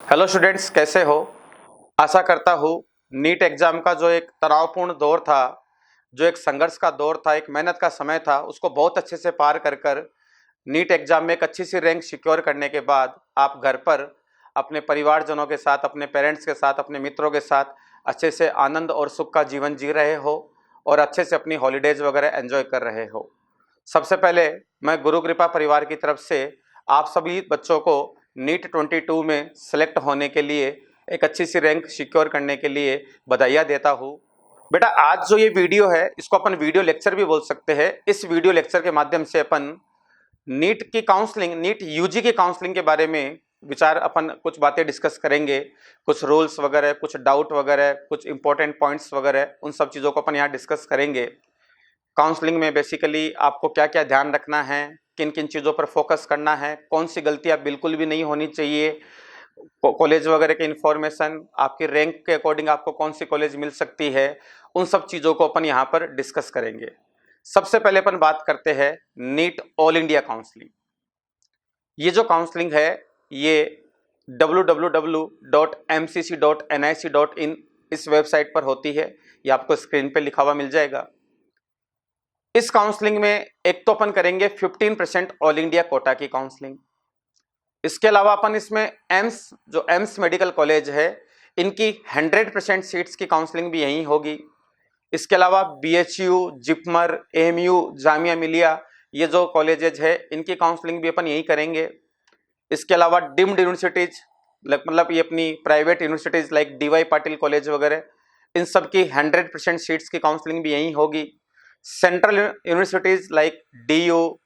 Hello students, कैसे हो? आशा करता हूँ नीट एग्जाम का जो एक तनावपूर्ण दौर था, जो एक संघर्ष का दौर था, एक मेहनत का समय था, उसको बहुत अच्छे से पार कर कर नीट एग्जाम में एक अच्छी सी रैंक सिक्योर करने के बाद आप घर पर अपने परिवारजनों के साथ, अपने पेरेंट्स के साथ, अपने मित्रों के साथ अच्छे से आनंद और सुख का जीवन जी रहे हो और अच्छे से अपनी हॉलीडेज वगैरह एंजॉय कर रहे हो। सबसे पहले मैं गुरु कृपा परिवार की तरफ से आप सभी बच्चों को नीट 22 में सेलेक्ट होने के लिए, एक अच्छी सी रैंक सिक्योर करने के लिए बधाइयाँ देता हूँ। बेटा, आज जो ये वीडियो है इसको अपन वीडियो लेक्चर भी बोल सकते हैं। इस वीडियो लेक्चर के माध्यम से अपन नीट की काउंसलिंग, नीट यूजी की काउंसलिंग के बारे में विचार, अपन कुछ बातें डिस्कस करेंगे, कुछ रूल्स वगैरह, कुछ डाउट वगैरह, कुछ इंपॉर्टेंट पॉइंट्स वगैरह, उन सब चीज़ों को अपन यहाँ डिस्कस करेंगे। काउंसलिंग में बेसिकली आपको क्या क्या ध्यान रखना है, किन किन चीज़ों पर फोकस करना है, कौन सी गलतियां बिल्कुल भी नहीं होनी चाहिए, कॉलेज वगैरह के इंफॉर्मेशन, आपकी रैंक के अकॉर्डिंग आपको कौन सी कॉलेज मिल सकती है, उन सब चीज़ों को अपन यहाँ पर डिस्कस करेंगे। सबसे पहले अपन बात करते हैं नीट ऑल इंडिया काउंसलिंग। ये जो काउंसलिंग है ये www.mcc.nic.in इस वेबसाइट पर होती है। ये आपको स्क्रीन पे लिखा हुआ मिल जाएगा। इस काउंसलिंग में एक तो अपन करेंगे 15% ऑल इंडिया कोटा की काउंसलिंग। इसके अलावा अपन इसमें एम्स, जो एम्स मेडिकल कॉलेज है, इनकी 100% सीट्स की काउंसलिंग भी यहीं होगी। इसके अलावा बीएचयू, जिपमर, एएमयू, जामिया मिलिया, ये जो कॉलेजेज है इनकी काउंसलिंग भी अपन यहीं करेंगे। इसके अलावा डिम्ड यूनिवर्सिटीज, मतलब ये अपनी private universities like DY Patil college वगैरह, इन सब की 100% सीट्स की काउंसलिंग भी यहीं होगी। Central universities like DU,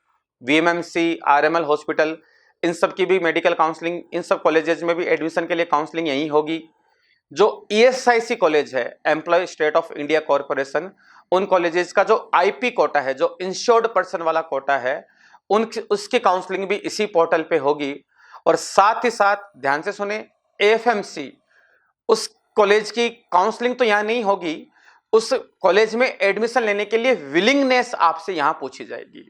VMMC, RML hospital, इन सब की भी मेडिकल काउंसलिंग, इन सब कॉलेजेस में भी एडमिशन के लिए काउंसलिंग यहीं होगी। जो ईएसआईसी कॉलेज है, employ state of India corporation, उन कॉलेजेस का जो आईपी कोटा है, जो इंश्योर्ड पर्सन वाला कोटा है, उन उसकी काउंसलिंग भी इसी पोर्टल पे होगी। और साथ ही साथ ध्यान से सुने, एएफएमसी, उस कॉलेज की काउंसलिंग तो यहां नहीं होगी, उस कॉलेज में एडमिशन लेने के लिए विलिंगनेस आपसे यहां पूछी जाएगी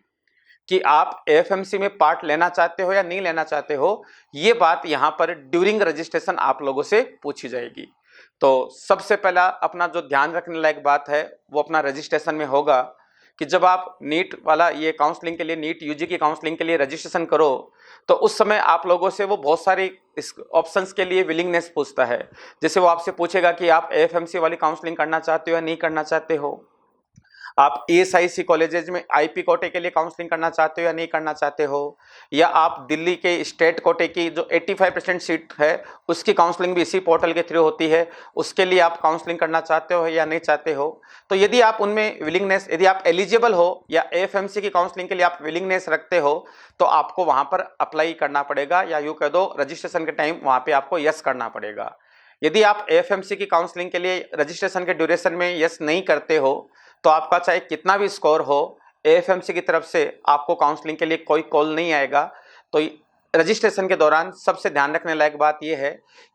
कि आप एएफएमसी में पार्ट लेना चाहते हो या नहीं लेना चाहते हो। ये बात यहां पर ड्यूरिंग रजिस्ट्रेशन आप लोगों से पूछी जाएगी। तो सबसे पहला अपना जो ध्यान रखने लायक बात है वो अपना रजिस्ट्रेशन में होगा कि जब आप नीट वाला ये काउंसलिंग के लिए, नीट यूजी की काउंसलिंग के लिए रजिस्ट्रेशन करो, तो उस समय आप लोगों से वो बहुत सारी इस ऑप्शंस के लिए विलिंगनेस पूछता है। जैसे वो आपसे पूछेगा कि आप एएफएमसी वाली काउंसलिंग करना चाहते हो या नहीं करना चाहते हो, आप ईएसआईसी कॉलेजेस में आईपी कोटे के लिए काउंसलिंग करना चाहते हो या नहीं करना चाहते हो, या आप दिल्ली के स्टेट कोटे की जो 85% सीट है उसकी काउंसलिंग भी इसी पोर्टल के थ्रू होती है, उसके लिए आप काउंसलिंग करना चाहते हो या नहीं चाहते हो। तो यदि आप उनमें विलिंगनेस, यदि आप एलिजिबल हो या एएफएमसी की काउंसलिंग के लिए आप विलिंगनेस रखते हो, तो आपको वहां पर अप्लाई करना पड़ेगा, या यूं कह दो रजिस्ट्रेशन के टाइम वहां पर आपको यस करना पड़ेगा। यदि आप एएफएमसी की काउंसलिंग के लिए रजिस्ट्रेशन के ड्यूरेशन में यस नहीं करते हो, तो आपका चाहे कितना भी स्कोर हो, एएफएमसी की तरफ से आपको काउंसलिंग के लिए कोई कॉल नहीं आएगा। तो रजिस्ट्रेशन के दौरान सबसे ध्यान रखने लायक बात यह है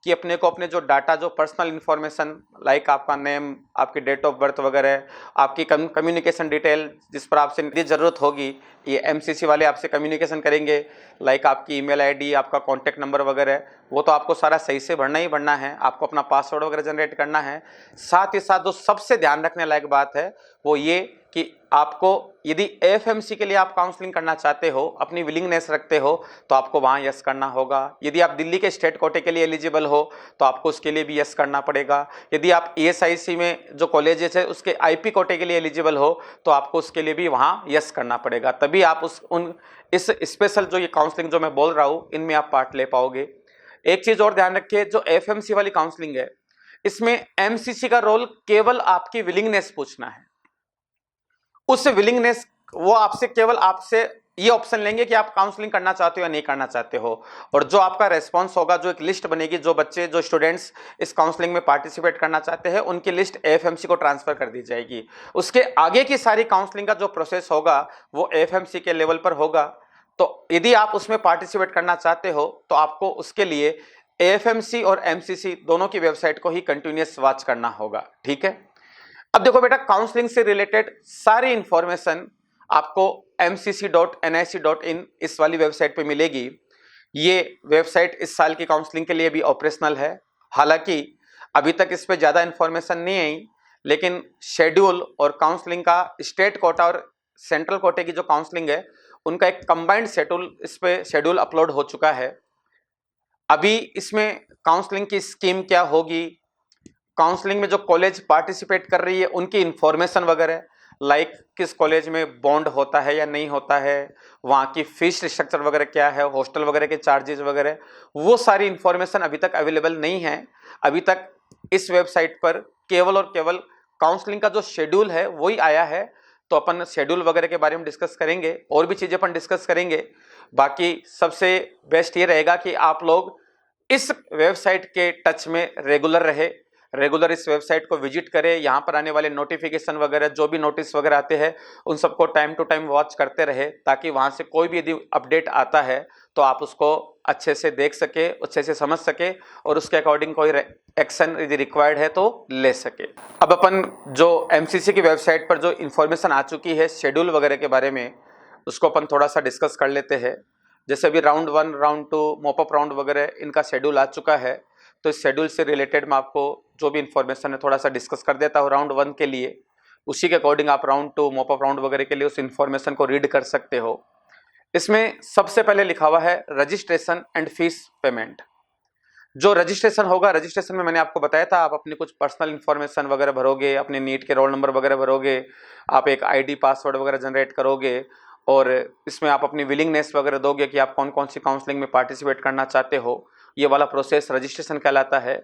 कि अपने को अपने जो डाटा, जो पर्सनल इंफॉर्मेशन लाइक आपका नेम, आपकी डेट ऑफ बर्थ वगैरह, आपकी कम्युनिकेशन डिटेल जिस पर आपसे यदि ज़रूरत होगी, ये एमसीसी वाले आपसे कम्युनिकेशन करेंगे, लाइक आपकी ईमेल आईडी, आपका कॉन्टैक्ट नंबर वगैरह, वो तो आपको सारा सही से भरना ही भरना है। आपको अपना पासवर्ड वगैरह जनरेट करना है। साथ ही साथ जो सबसे ध्यान रखने लायक बात है वो ये कि आपको यदि एएफएमसी के लिए आप काउंसलिंग करना चाहते हो, अपनी विलिंगनेस रखते हो, तो आपको वहां यस करना होगा। यदि आप दिल्ली के स्टेट कोटे के लिए एलिजिबल हो तो आपको उसके लिए भी यस करना पड़ेगा। यदि आप ईएसआईसी में जो कॉलेजेस है उसके आईपी कोटे के लिए एलिजिबल हो तो आपको उसके लिए भी वहां यस करना पड़ेगा, तभी आप इस स्पेशल जो ये काउंसलिंग जो मैं बोल रहा हूं इनमें आप पार्ट ले पाओगे। एक चीज और ध्यान रखिए, जो एएफएमसी वाली काउंसलिंग है इसमें एमसीसी का रोल केवल आपकी विलिंगनेस पूछना है। उस विलिंगनेस, वो आपसे केवल आपसे ये ऑप्शन लेंगे कि आप काउंसलिंग करना चाहते हो या नहीं करना चाहते हो, और जो आपका रेस्पॉन्स होगा, जो एक लिस्ट बनेगी, जो बच्चे, जो स्टूडेंट्स इस काउंसलिंग में पार्टिसिपेट करना चाहते हैं उनकी लिस्ट एएफएमसी को ट्रांसफर कर दी जाएगी। उसके आगे की सारी काउंसलिंग का जो प्रोसेस होगा वो एएफएमसी के लेवल पर होगा। तो यदि आप उसमें पार्टिसिपेट करना चाहते हो तो आपको उसके लिए एएफएमसी और एमसीसी दोनों की वेबसाइट को ही कंटिन्यूअस वॉच करना होगा। ठीक है। अब देखो बेटा, काउंसलिंग से रिलेटेड सारी इंफॉर्मेशन आपको mcc.nic.in इस वाली वेबसाइट पे मिलेगी। ये वेबसाइट इस साल की काउंसलिंग के लिए भी ऑपरेशनल है। हालांकि अभी तक इस पे ज़्यादा इन्फॉर्मेशन नहीं आई, लेकिन शेड्यूल और काउंसलिंग का स्टेट कोटा और सेंट्रल कोटे की जो काउंसलिंग है उनका एक कंबाइंड शेड्यूल अपलोड हो चुका है। अभी इसमें काउंसलिंग की स्कीम क्या होगी, काउंसलिंग में जो कॉलेज पार्टिसिपेट कर रही है उनकी इंफॉर्मेशन वगैरह, लाइक किस कॉलेज में बॉन्ड होता है या नहीं होता है, वहाँ की फीस स्ट्रक्चर वगैरह क्या है, हॉस्टल वगैरह के चार्जेस वगैरह, वो सारी इंफॉर्मेशन अभी तक अवेलेबल नहीं है। अभी तक इस वेबसाइट पर केवल और केवल काउंसलिंग का जो शेड्यूल है वही आया है। तो अपन शेड्यूल वगैरह के बारे में डिस्कस करेंगे, और भी चीज़ें अपन डिस्कस करेंगे। बाकी सबसे बेस्ट ये रहेगा कि आप लोग इस वेबसाइट के टच में रेगुलर इस वेबसाइट को विजिट करें। यहाँ पर आने वाले नोटिफिकेशन वगैरह, जो भी नोटिस वगैरह आते हैं, उन सबको टाइम टू टाइम वॉच करते रहे, ताकि वहाँ से कोई भी यदि अपडेट आता है तो आप उसको अच्छे से देख सके, अच्छे से समझ सके, और उसके अकॉर्डिंग कोई एक्शन यदि रिक्वायर्ड है तो ले सके। अब अपन जो एमसीसी की वेबसाइट पर जो इन्फॉर्मेशन आ चुकी है शेड्यूल वगैरह के बारे में, उसको अपन थोड़ा सा डिस्कस कर लेते हैं। जैसे अभी राउंड 1, राउंड 2, मॉपअप राउंड वगैरह इनका शेड्यूल आ चुका है। तो इस शेड्यूल से रिलेटेड मैं आपको जो भी इन्फॉर्मेशन है थोड़ा सा डिस्कस कर देता हूँ राउंड 1 के लिए। उसी के अकॉर्डिंग आप राउंड 2, मॉपअप राउंड वगैरह के लिए उस इन्फॉर्मेशन को रीड कर सकते हो। इसमें सबसे पहले लिखा हुआ है रजिस्ट्रेशन एंड फीस पेमेंट। जो रजिस्ट्रेशन होगा, रजिस्ट्रेशन में मैंने आपको बताया था, आप अपनी कुछ पर्सनल इन्फॉर्मेशन वगैरह भरोगे, अपने नीट के रोल नंबर वगैरह भरोगे, आप एक आईडी पासवर्ड वगैरह जनरेट करोगे, और इसमें आप अपनी विलिंगनेस वगैरह दोगे कि आप कौन कौन सी काउंसलिंग में पार्टिसिपेट करना चाहते हो। ये वाला प्रोसेस रजिस्ट्रेशन कहलाता है।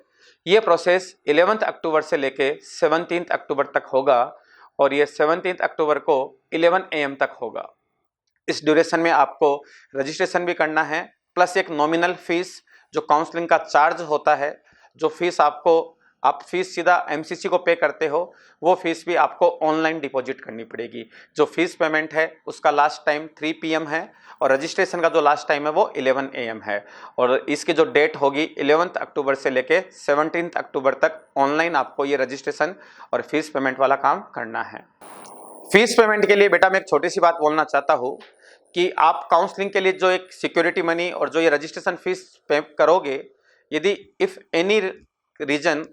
ये प्रोसेस 11 अक्टूबर से लेके 17 अक्टूबर तक होगा, और ये 17 अक्टूबर को 11 AM तक होगा। इस ड्यूरेशन में आपको रजिस्ट्रेशन भी करना है, प्लस एक नॉमिनल फीस जो काउंसलिंग का चार्ज होता है, जो फीस आप फीस सीधा एमसीसी को पे करते हो, वो फीस भी आपको ऑनलाइन डिपॉजिट करनी पड़ेगी। जो फीस पेमेंट है उसका लास्ट टाइम 3 PM है, और रजिस्ट्रेशन का जो लास्ट टाइम है वो 11 AM है। और इसकी जो डेट होगी 11 अक्टूबर से लेके 17 अक्टूबर तक ऑनलाइन आपको ये रजिस्ट्रेशन और फीस पेमेंट वाला काम करना है। फीस पेमेंट के लिए बेटा मैं एक छोटी सी बात बोलना चाहता हूँ कि आप काउंसलिंग के लिए जो एक सिक्योरिटी मनी और जो ये रजिस्ट्रेशन फीस पे करोगे, यदि इफ़ एनी रीजन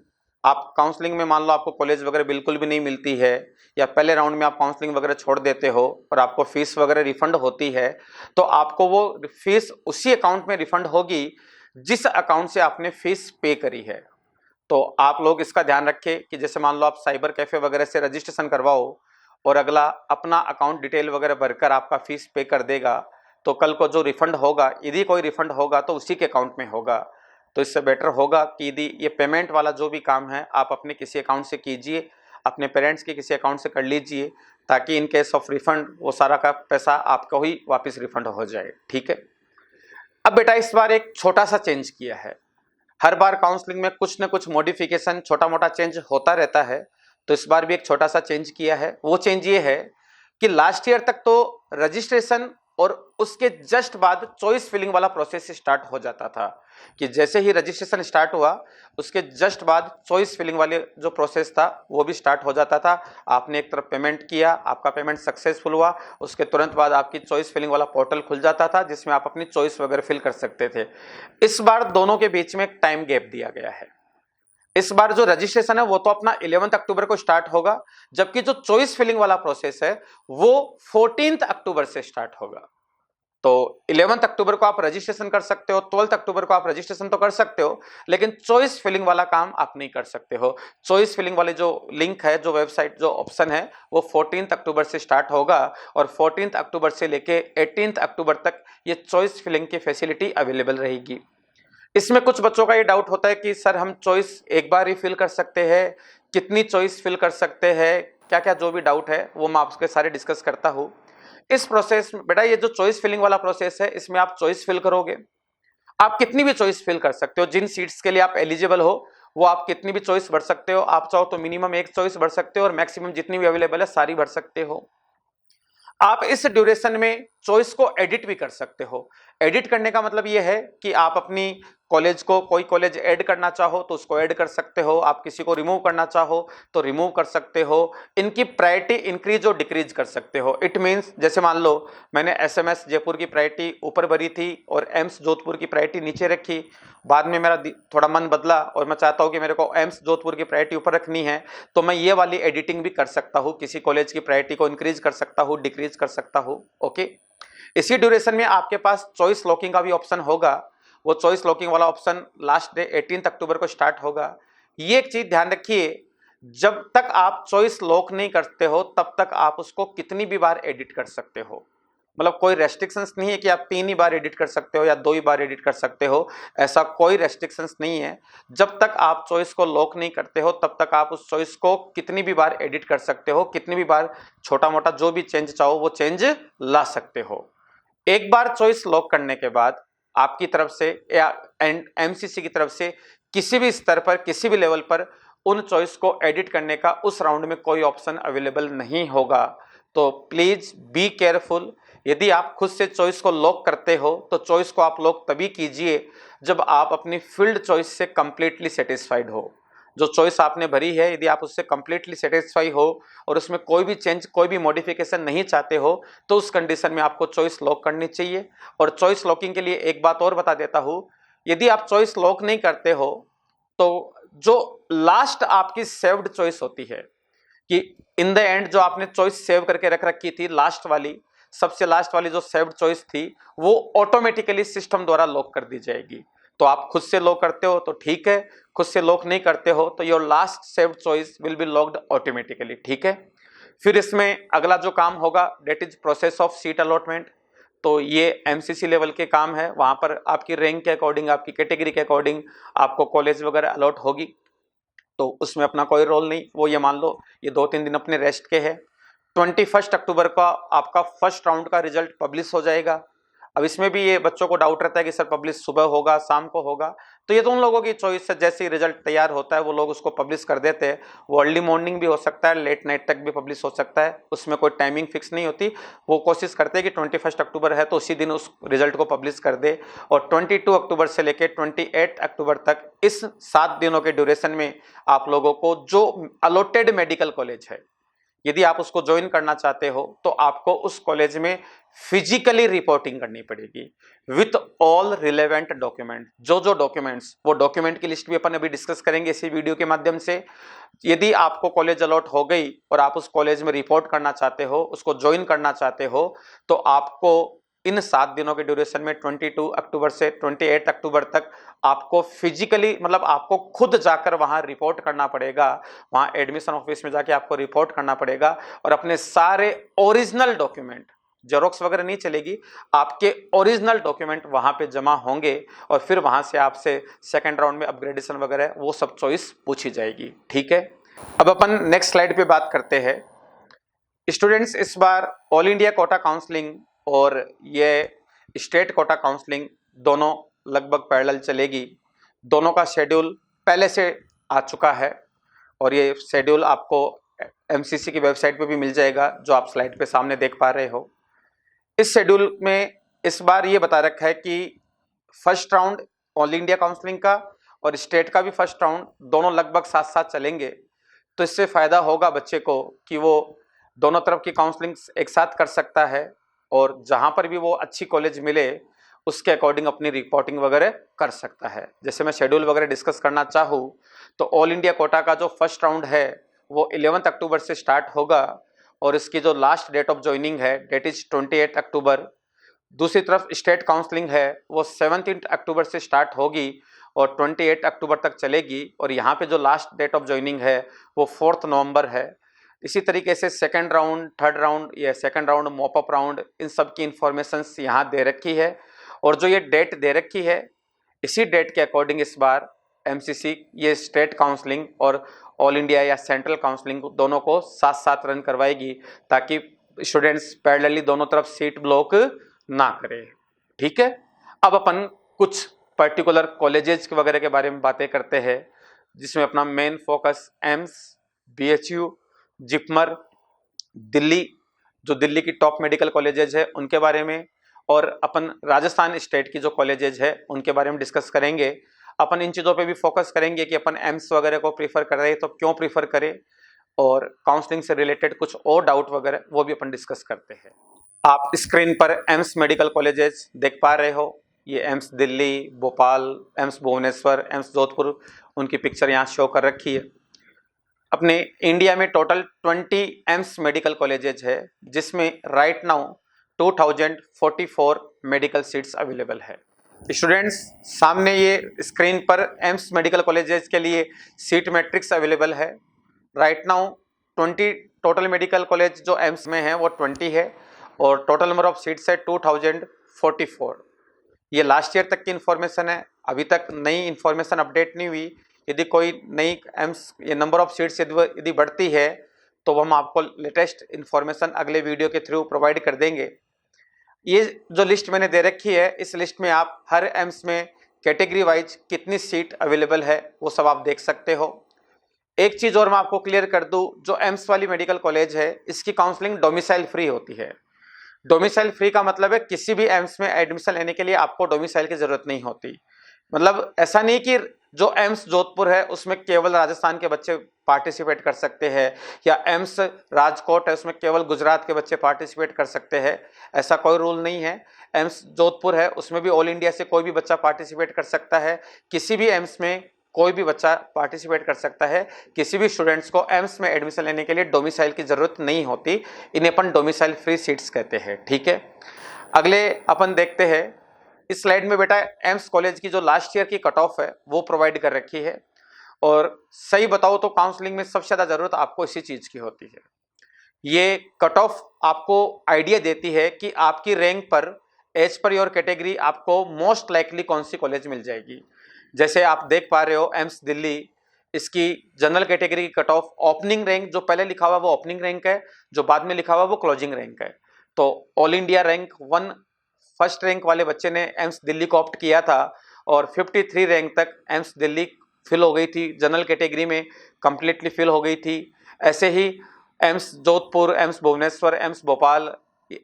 आप काउंसलिंग में मान लो आपको कॉलेज वगैरह बिल्कुल भी नहीं मिलती है, या पहले राउंड में आप काउंसलिंग वगैरह छोड़ देते हो और आपको फीस वगैरह रिफंड होती है, तो आपको वो फीस उसी अकाउंट में रिफंड होगी जिस अकाउंट से आपने फीस पे करी है। तो आप लोग इसका ध्यान रखें कि जैसे मान लो आप साइबर कैफे वगैरह से रजिस्ट्रेशन करवाओ, और अगला अपना अकाउंट डिटेल वगैरह भरकर आपका फीस पे कर देगा, तो कल को जो रिफंड होगा, यदि कोई रिफंड होगा तो उसी के अकाउंट में होगा। तो इससे बेटर होगा कि यदि ये पेमेंट वाला जो भी काम है आप अपने किसी अकाउंट से कीजिए, अपने पेरेंट्स के किसी अकाउंट से कर लीजिए, ताकि इन केस ऑफ रिफंड वो सारा का पैसा आपको ही वापस रिफंड हो जाए। ठीक है। अब बेटा इस बार एक छोटा सा चेंज किया है। हर बार काउंसलिंग में कुछ न कुछ मॉडिफिकेशन, छोटा मोटा चेंज होता रहता है, तो इस बार भी एक छोटा सा चेंज किया है। वो चेंज ये है कि लास्ट ईयर तक तो रजिस्ट्रेशन और उसके जस्ट बाद चॉइस फिलिंग वाला प्रोसेस स्टार्ट हो जाता था, कि जैसे ही रजिस्ट्रेशन स्टार्ट हुआ उसके जस्ट बाद चॉइस फिलिंग वाले जो प्रोसेस था वो भी स्टार्ट हो जाता था। आपने एक तरफ पेमेंट किया, आपका पेमेंट सक्सेसफुल हुआ, उसके तुरंत बाद आपकी चॉइस फिलिंग वाला पोर्टल खुल जाता था जिसमें आप अपनी चॉइस वगैरह फिल कर सकते थे। इस बार दोनों के बीच में एक टाइम गैप दिया गया है। इस बार जो रजिस्ट्रेशन है वो तो अपना 11 अक्टूबर को स्टार्ट होगा, जबकि जो चॉइस फिलिंग वाला प्रोसेस है वो 14 अक्टूबर से स्टार्ट होगा। तो 11 अक्टूबर को आप रजिस्ट्रेशन कर सकते हो, 12 अक्टूबर को आप रजिस्ट्रेशन तो कर सकते हो, लेकिन चॉइस फिलिंग वाला काम आप नहीं कर सकते हो। चॉइस फिलिंग वाले जो लिंक है, जो वेबसाइट, जो ऑप्शन है, वो 14 अक्टूबर से स्टार्ट होगा, और 14 अक्टूबर से लेके 18 अक्टूबर तक ये चॉइस फिलिंग की फैसिलिटी अवेलेबल रहेगी। इसमें कुछ बच्चों का ये डाउट होता है कि सर हम चॉइस एक बार ही फिल कर सकते हैं, कितनी चॉइस फिल कर सकते हैं, क्या क्या जो भी डाउट है वो मैं आपके सारे डिस्कस करता हूँ। इस प्रोसेस में बेटा ये जो चॉइस फिलिंग वाला प्रोसेस है, इसमें आप चॉइस फिल करोगे, आप कितनी भी चॉइस फिल कर सकते हो। जिन सीट्स के लिए आप एलिजिबल हो वो आप कितनी भी चॉइस भर सकते हो। आप चाहो तो मिनिमम एक चॉइस भर सकते हो, और मैक्सिमम जितनी भी अवेलेबल है सारी भर सकते हो। आप इस ड्यूरेशन में चॉइस को एडिट भी कर सकते हो। एडिट करने का मतलब ये है कि आप अपनी कॉलेज को, कोई कॉलेज ऐड करना चाहो तो उसको ऐड कर सकते हो, आप किसी को रिमूव करना चाहो तो रिमूव कर सकते हो, इनकी प्रायोरिटी इंक्रीज और डिक्रीज कर सकते हो। इट मींस जैसे मान लो मैंने एसएमएस जयपुर की प्रायोरिटी ऊपर भरी थी और एम्स जोधपुर की प्रायोरिटी नीचे रखी, बाद में मेरा थोड़ा मन बदला और मैं चाहता हूं कि मेरे को एम्स जोधपुर की प्रायोरिटी ऊपर रखनी है, तो मैं ये वाली एडिटिंग भी कर सकता हूं, किसी कॉलेज की प्रायोरिटी को इंक्रीज कर सकता हूं, डिक्रीज कर सकता हूं। ओके, इसी ड्यूरेशन में आपके पास चॉइस लॉकिंग का भी ऑप्शन होगा। वो चॉइस लॉकिंग वाला ऑप्शन लास्ट डे 18 अक्टूबर को स्टार्ट होगा। ये एक चीज ध्यान रखिए, जब तक आप चॉइस लॉक नहीं करते हो तब तक आप उसको कितनी भी बार एडिट कर सकते हो। मतलब कोई रेस्ट्रिक्शंस नहीं है कि आप 3 ही बार एडिट कर सकते हो या 2 ही बार एडिट कर सकते हो, ऐसा कोई रेस्ट्रिक्शंस नहीं है। जब तक आप चॉइस को लॉक नहीं करते हो तब तक आप उस चॉइस को कितनी भी बार एडिट कर सकते हो, कितनी भी बार छोटा मोटा जो भी चेंज चाहो वो चेंज ला सकते हो। एक बार चॉइस लॉक करने के बाद आपकी तरफ से या एमसीसी की तरफ से किसी भी स्तर पर, किसी भी लेवल पर उन चॉइस को एडिट करने का उस राउंड में कोई ऑप्शन अवेलेबल नहीं होगा। तो प्लीज बी केयरफुल। यदि आप खुद से चॉइस को लॉक करते हो तो चॉइस को आप लॉक तभी कीजिए जब आप अपनी फील्ड चॉइस से कंप्लीटली सेटिस्फाइड हो। जो चॉइस आपने भरी है यदि आप उससे कंप्लीटली सेटिस्फाई हो और उसमें कोई भी चेंज, कोई भी मॉडिफिकेशन नहीं चाहते हो, तो उस कंडीशन में आपको चॉइस लॉक करनी चाहिए। और चॉइस लॉकिंग के लिए एक बात और बता देता हूं, यदि आप चॉइस लॉक नहीं करते हो तो जो लास्ट आपकी सेव्ड चॉइस होती है, कि इन द एंड जो आपने चॉइस सेव करके रख रखी थी, लास्ट वाली, सबसे लास्ट वाली जो सेव्ड चॉइस थी, वो ऑटोमेटिकली सिस्टम द्वारा लॉक कर दी जाएगी। तो आप खुद से लॉक करते हो तो ठीक है, खुद से लॉक नहीं करते हो तो your last saved choice will be locked automatically. ठीक है, फिर इसमें अगला जो काम होगा that is process of seat allotment. तो ये एमसीसी लेवल के काम है, वहां पर आपकी रैंक के अकॉर्डिंग, आपकी कैटेगरी के अकॉर्डिंग आपको कॉलेज वगैरह अलॉट होगी, तो उसमें अपना कोई रोल नहीं। वो ये मान लो ये 2-3 दिन अपने रेस्ट के है। 21 अक्टूबर का आपका फर्स्ट राउंड का रिजल्ट पब्लिश हो जाएगा। अब इसमें भी ये बच्चों को डाउट रहता है कि सर पब्लिश सुबह होगा, शाम को होगा, तो ये तो उन लोगों की चॉइस है, जैसे ही रिजल्ट तैयार होता है वो लोग उसको पब्लिश कर देते हैं। वो अर्ली मॉर्निंग भी हो सकता है, लेट नाइट तक भी पब्लिश हो सकता है, उसमें कोई टाइमिंग फिक्स नहीं होती। वो कोशिश करते हैं कि 21 अक्टूबर है तो उसी दिन उस रिजल्ट को पब्लिश कर दे। और 22 अक्टूबर से लेकर 28 अक्टूबर तक इस 7 दिनों के ड्यूरेशन में आप लोगों को जो अलॉटेड मेडिकल कॉलेज है, यदि आप उसको ज्वाइन करना चाहते हो तो आपको उस कॉलेज में फिजिकली रिपोर्टिंग करनी पड़ेगी विथ ऑल रिलेवेंट डॉक्यूमेंट। जो जो डॉक्यूमेंट्स, वो डॉक्यूमेंट की लिस्ट भी अपन अभी डिस्कस करेंगे इसी वीडियो के माध्यम से। यदि आपको कॉलेज अलॉट हो गई और आप उस कॉलेज में रिपोर्ट करना चाहते हो, उसको ज्वाइन करना चाहते हो, तो आपको इन 7 दिनों के ड्यूरेशन में 22 अक्टूबर से 28 अक्टूबर तक आपको फिजिकली, मतलब आपको खुद जाकर वहां रिपोर्ट करना पड़ेगा, वहां एडमिशन ऑफिस में जाके आपको रिपोर्ट करना पड़ेगा और अपने सारे ओरिजिनल डॉक्यूमेंट, जेरोक्स वगैरह नहीं चलेगी, आपके ओरिजिनल डॉक्यूमेंट वहां पे जमा होंगे और फिर वहां से आपसे सेकंड राउंड में अपग्रेडेशन वगैरह वो सब चॉइस पूछी जाएगी। ठीक है, अब अपन नेक्स्ट स्लाइड पे बात करते हैं। स्टूडेंट्स, इस बार ऑल इंडिया कोटा काउंसलिंग और ये स्टेट कोटा काउंसलिंग दोनों लगभग पैरेलल चलेगी। दोनों का शेड्यूल पहले से आ चुका है और ये शेड्यूल आपको एमसीसी की वेबसाइट पे भी मिल जाएगा, जो आप स्लाइड पे सामने देख पा रहे हो। इस शेड्यूल में इस बार ये बता रखा है कि first round all India counselling का और स्टेट का भी फर्स्ट राउंड दोनों लगभग साथ साथ चलेंगे। तो इससे फायदा होगा बच्चे को कि वो दोनों तरफ की काउंसलिंग एक साथ कर सकता है और जहां पर भी वो अच्छी कॉलेज मिले उसके अकॉर्डिंग अपनी रिपोर्टिंग वगैरह कर सकता है। जैसे मैं शेड्यूल वगैरह डिस्कस करना चाहूँ तो ऑल इंडिया कोटा का जो फर्स्ट राउंड है वो 11 अक्टूबर से स्टार्ट होगा और इसकी जो लास्ट डेट ऑफ ज्वाइनिंग है डेट इज 28 अक्टूबर। दूसरी तरफ स्टेट काउंसलिंग है वो 17 अक्टूबर से स्टार्ट होगी और 28 अक्टूबर तक चलेगी और यहाँ पे जो लास्ट डेट ऑफ ज्वाइनिंग है वो 4 नवंबर है। इसी तरीके से सेकंड राउंड, थर्ड राउंड, या second round, mop up round, इन सब की इंफॉर्मेशन यहाँ दे रखी है और जो ये डेट दे रखी है इसी डेट के अकॉर्डिंग इस बार एमसीसी ये स्टेट काउंसलिंग और ऑल इंडिया या सेंट्रल काउंसलिंग दोनों को साथ साथ रन करवाएगी ताकि स्टूडेंट्स पैरेलली दोनों तरफ सीट ब्लॉक ना करें। ठीक है, अब अपन कुछ पर्टिकुलर कॉलेजेस वगैरह के बारे में बातें करते हैं जिसमें अपना main focus AIIMS, BHU, JIPMER, Delhi, जो दिल्ली की टॉप मेडिकल कॉलेजेस है उनके बारे में, और अपन राजस्थान स्टेट की जो कॉलेजेज है उनके बारे में डिस्कस करेंगे। अपन इन चीज़ों पे भी फोकस करेंगे कि अपन एम्स वगैरह को प्रीफर कर रहे हैं तो क्यों प्रीफर करें, और काउंसलिंग से रिलेटेड कुछ और डाउट वगैरह वो भी अपन डिस्कस करते हैं। आप स्क्रीन पर एम्स मेडिकल कॉलेजेस देख पा रहे हो। ये AIIMS Delhi, Bhopal, AIIMS Bhubaneswar, AIIMS Jodhpur, उनकी पिक्चर यहाँ शो कर रखी है। अपने इंडिया में टोटल 20 एम्स मेडिकल कॉलेजेज है, जिसमें right now 2044 medical seats available है। स्टूडेंट्स, सामने ये स्क्रीन पर एम्स मेडिकल कॉलेजेस के लिए सीट मैट्रिक्स अवेलेबल है। Right now 20 total medical college जो एम्स में है वो 20 है, और टोटल नंबर ऑफ सीट्स है 2044। ये लास्ट ईयर तक की इन्फॉर्मेशन है, अभी तक नई इन्फॉर्मेशन अपडेट नहीं हुई। यदि कोई नई एम्स ये नंबर ऑफ सीट्स यदि बढ़ती है तो हम आपको लेटेस्ट इन्फॉर्मेशन अगले वीडियो के थ्रू प्रोवाइड कर देंगे। ये जो लिस्ट मैंने दे रखी है, इस लिस्ट में आप हर एम्स में कैटेगरी वाइज कितनी सीट अवेलेबल है वो सब आप देख सकते हो। एक चीज़ और मैं आपको क्लियर कर दूं, जो एम्स वाली मेडिकल कॉलेज है इसकी काउंसलिंग डोमिसाइल फ्री होती है। डोमिसाइल फ्री का मतलब है किसी भी एम्स में एडमिशन लेने के लिए आपको डोमिसाइल की जरूरत नहीं होती। मतलब ऐसा नहीं कि जो एम्स जोधपुर है उसमें केवल राजस्थान के बच्चे पार्टिसिपेट कर सकते हैं, या एम्स राजकोट है उसमें केवल गुजरात के बच्चे पार्टिसिपेट कर सकते हैं, ऐसा कोई रूल नहीं है। एम्स जोधपुर है उसमें भी ऑल इंडिया से कोई भी बच्चा पार्टिसिपेट कर सकता है, किसी भी एम्स में कोई भी बच्चा पार्टिसिपेट कर सकता है। किसी भी स्टूडेंट्स को एम्स में एडमिशन लेने के लिए डोमिसाइल की जरूरत नहीं होती, इन्हें अपन डोमिसाइल फ्री सीट्स कहते हैं। ठीक है, अगले अपन देखते हैं। इस स्लाइड में बेटा एम्स कॉलेज की जो लास्ट ईयर की कट ऑफ है वो प्रोवाइड कर रखी है, और सही बताओ तो काउंसलिंग में सबसे ज्यादा जरूरत आपको इसी चीज की होती है। ये कट ऑफ आपको आइडिया देती है कि आपकी रैंक पर एज पर योर कैटेगरी आपको मोस्ट लाइकली कौन सी कॉलेज मिल जाएगी। जैसे आप देख पा रहे हो एम्स दिल्ली, इसकी जनरल कैटेगरी की कट ऑफ ओपनिंग रैंक जो पहले लिखा हुआ वो ओपनिंग रैंक है, जो बाद में लिखा हुआ वो क्लोजिंग रैंक है। तो all India rank 1 first rank वाले बच्चे ने एम्स दिल्ली को ऑप्ट किया था, और 53 रैंक तक एम्स दिल्ली फिल हो गई थी, जनरल कैटेगरी में कंप्लीटली फिल हो गई थी। ऐसे ही एम्स जोधपुर, एम्स भुवनेश्वर, एम्स भोपाल,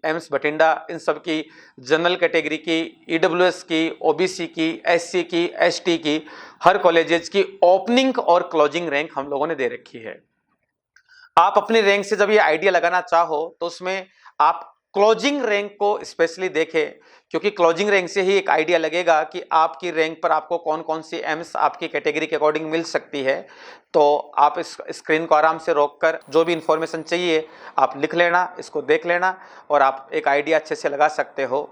एम्स बठिंडा, इन सब की जनरल कैटेगरी की, ईडब्ल्यूएस की, ओबीसी की, एससी की, एसटी की, हर कॉलेजेस की ओपनिंग और क्लोजिंग रैंक हम लोगों ने दे रखी है। आप अपनी रैंक से जब ये आइडिया लगाना चाहो तो उसमें आप क्लोजिंग रैंक को स्पेशली देखें, क्योंकि क्लोजिंग रैंक से ही एक आइडिया लगेगा कि आपकी रैंक पर आपको कौन कौन सी एम्स आपकी कैटेगरी के अकॉर्डिंग मिल सकती है। तो आप इस स्क्रीन को आराम से रोककर जो भी इंफॉर्मेशन चाहिए आप लिख लेना, इसको देख लेना, और आप एक आइडिया अच्छे से लगा सकते हो।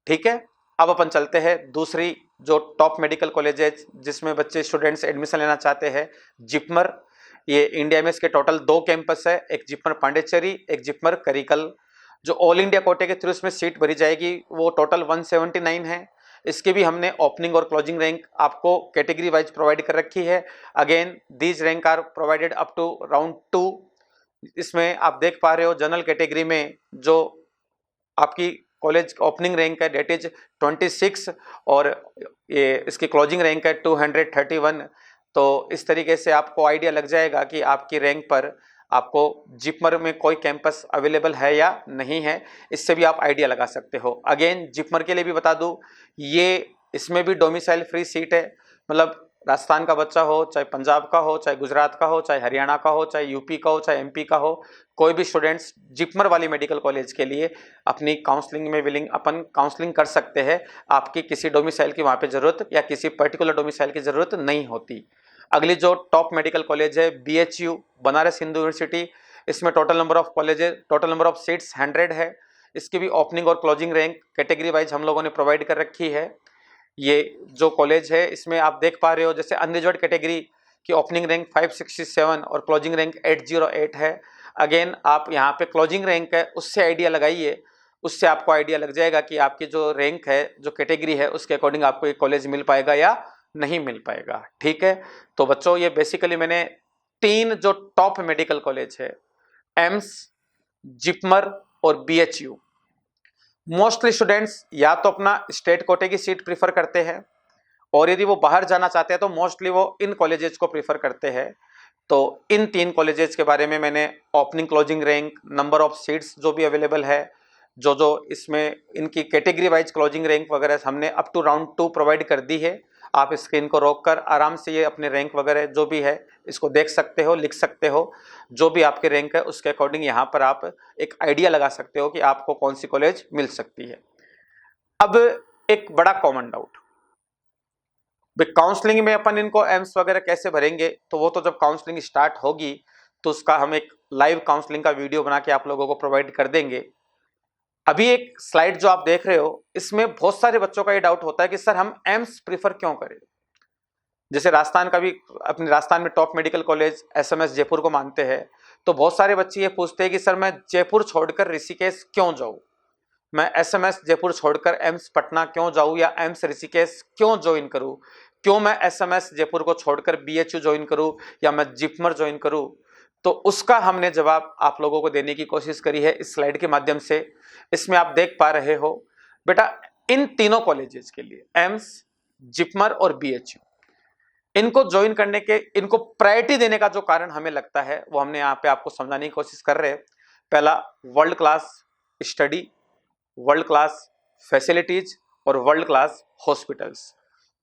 ठीक है, अब अपन चलते हैं दूसरी जो टॉप मेडिकल कॉलेजेस जिसमें बच्चे स्टूडेंट्स एडमिशन लेना चाहते हैं, जिपमर। ये इंडिया में इसके टोटल 2 कैंपस है, एक जिपमर पांडिचेरी, एक जिपमर करिकल। जो ऑल इंडिया कोटे के थ्रू इसमें सीट भरी जाएगी वो टोटल 179 है। इसके भी हमने ओपनिंग और क्लोजिंग रैंक आपको कैटेगरी वाइज प्रोवाइड कर रखी है। Again these rank are provided up to round 2। इसमें आप देख पा रहे हो जनरल कैटेगरी में जो आपकी कॉलेज ओपनिंग रैंक है डेट इज 26, और ये इसकी क्लोजिंग रैंक है 231। तो इस तरीके से आपको आइडिया लग जाएगा कि आपकी रैंक पर आपको जिपमर में कोई कैंपस अवेलेबल है या नहीं है, इससे भी आप आइडिया लगा सकते हो। अगेन जिपमर के लिए भी बता दूं, ये इसमें भी डोमिसाइल फ्री सीट है। मतलब राजस्थान का बच्चा हो, चाहे पंजाब का हो, चाहे गुजरात का हो, चाहे हरियाणा का हो, चाहे यूपी का हो, चाहे एमपी का हो, कोई भी स्टूडेंट्स जिपमर वाली मेडिकल कॉलेज के लिए अपनी काउंसलिंग में विलिंग अपन काउंसलिंग कर सकते हैं। आपकी किसी डोमिसाइल की वहाँ पे जरूरत या किसी पर्टिकुलर डोमिसाइल की जरूरत नहीं होती। अगली जो टॉप मेडिकल कॉलेज है बीएचयू, बनारस हिंदू यूनिवर्सिटी। इसमें total number of colleges, total number of seats 100 है। इसकी भी ओपनिंग और क्लोजिंग रैंक कैटेगरी वाइज हम लोगों ने प्रोवाइड कर रखी है। ये जो कॉलेज है इसमें आप देख पा रहे हो जैसे अनरिजर्व्ड कैटेगरी की ओपनिंग रैंक 567 और क्लोजिंग रैंक 808 है। अगेन आप यहाँ पे क्लोजिंग रैंक है उससे आइडिया लगाइए, उससे आपको आइडिया लग जाएगा कि आपकी जो रैंक है, जो कैटेगरी है, उसके अकॉर्डिंग आपको ये कॉलेज मिल पाएगा या नहीं मिल पाएगा। ठीक है, तो बच्चों ये बेसिकली मैंने 3 जो टॉप मेडिकल कॉलेज है, एम्स, जिपमर और बीएचयू, मोस्टली स्टूडेंट्स या तो अपना स्टेट कोटे की सीट प्रीफर करते हैं, और यदि वो बाहर जाना चाहते हैं तो मोस्टली वो इन कॉलेजेस को प्रीफर करते हैं। तो इन 3 कॉलेजेस के बारे में मैंने opening closing rank, number of seats जो भी अवेलेबल है, जो जो इसमें इनकी कैटेगरी वाइज क्लोजिंग रैंक वगैरह हमने अप टू राउंड 2 प्रोवाइड कर दी है। आप स्क्रीन को रोककर आराम से ये अपने रैंक वगैरह जो भी है इसको देख सकते हो, लिख सकते हो। जो भी आपके रैंक है उसके अकॉर्डिंग यहाँ पर आप एक आइडिया लगा सकते हो कि आपको कौन सी कॉलेज मिल सकती है। अब एक बड़ा कॉमन डाउट, काउंसलिंग में अपन इनको एम्स वगैरह कैसे भरेंगे, तो वो तो जब काउंसलिंग स्टार्ट होगी तो उसका हम एक लाइव काउंसलिंग का वीडियो बना के आप लोगों को प्रोवाइड कर देंगे। अभी एक स्लाइड जो आप देख रहे हो इसमें बहुत सारे बच्चों का ये डाउट होता है कि सर हम एम्स प्रीफर क्यों करें। जैसे राजस्थान का भी, अपने राजस्थान में top medical college SMS Jaipur को मानते हैं, तो बहुत सारे बच्चे ये पूछते हैं कि सर मैं जयपुर छोड़कर ऋषिकेश क्यों जाऊं, मैं एसएमएस जयपुर छोड़कर एम्स पटना क्यों जाऊं या एम्स ऋषिकेश क्यों ज्वाइन करूं, क्यों मैं एसएमएस जयपुर को छोड़कर बीएचयू ज्वाइन करूं या मैं जिपमर ज्वाइन करूं। तो उसका हमने जवाब आप लोगों को देने की कोशिश करी है इस स्लाइड के माध्यम से। इसमें आप देख पा रहे हो बेटा, इन तीनों कॉलेजेस के लिए एम्स, जिपमर और बीएचयू, इनको ज्वाइन करने के, इनको प्रायोरिटी देने का जो कारण हमें लगता है वो हमने यहाँ पे आपको समझाने की कोशिश कर रहे हैं। पहला, world class study, world class facilities और world class hospitals.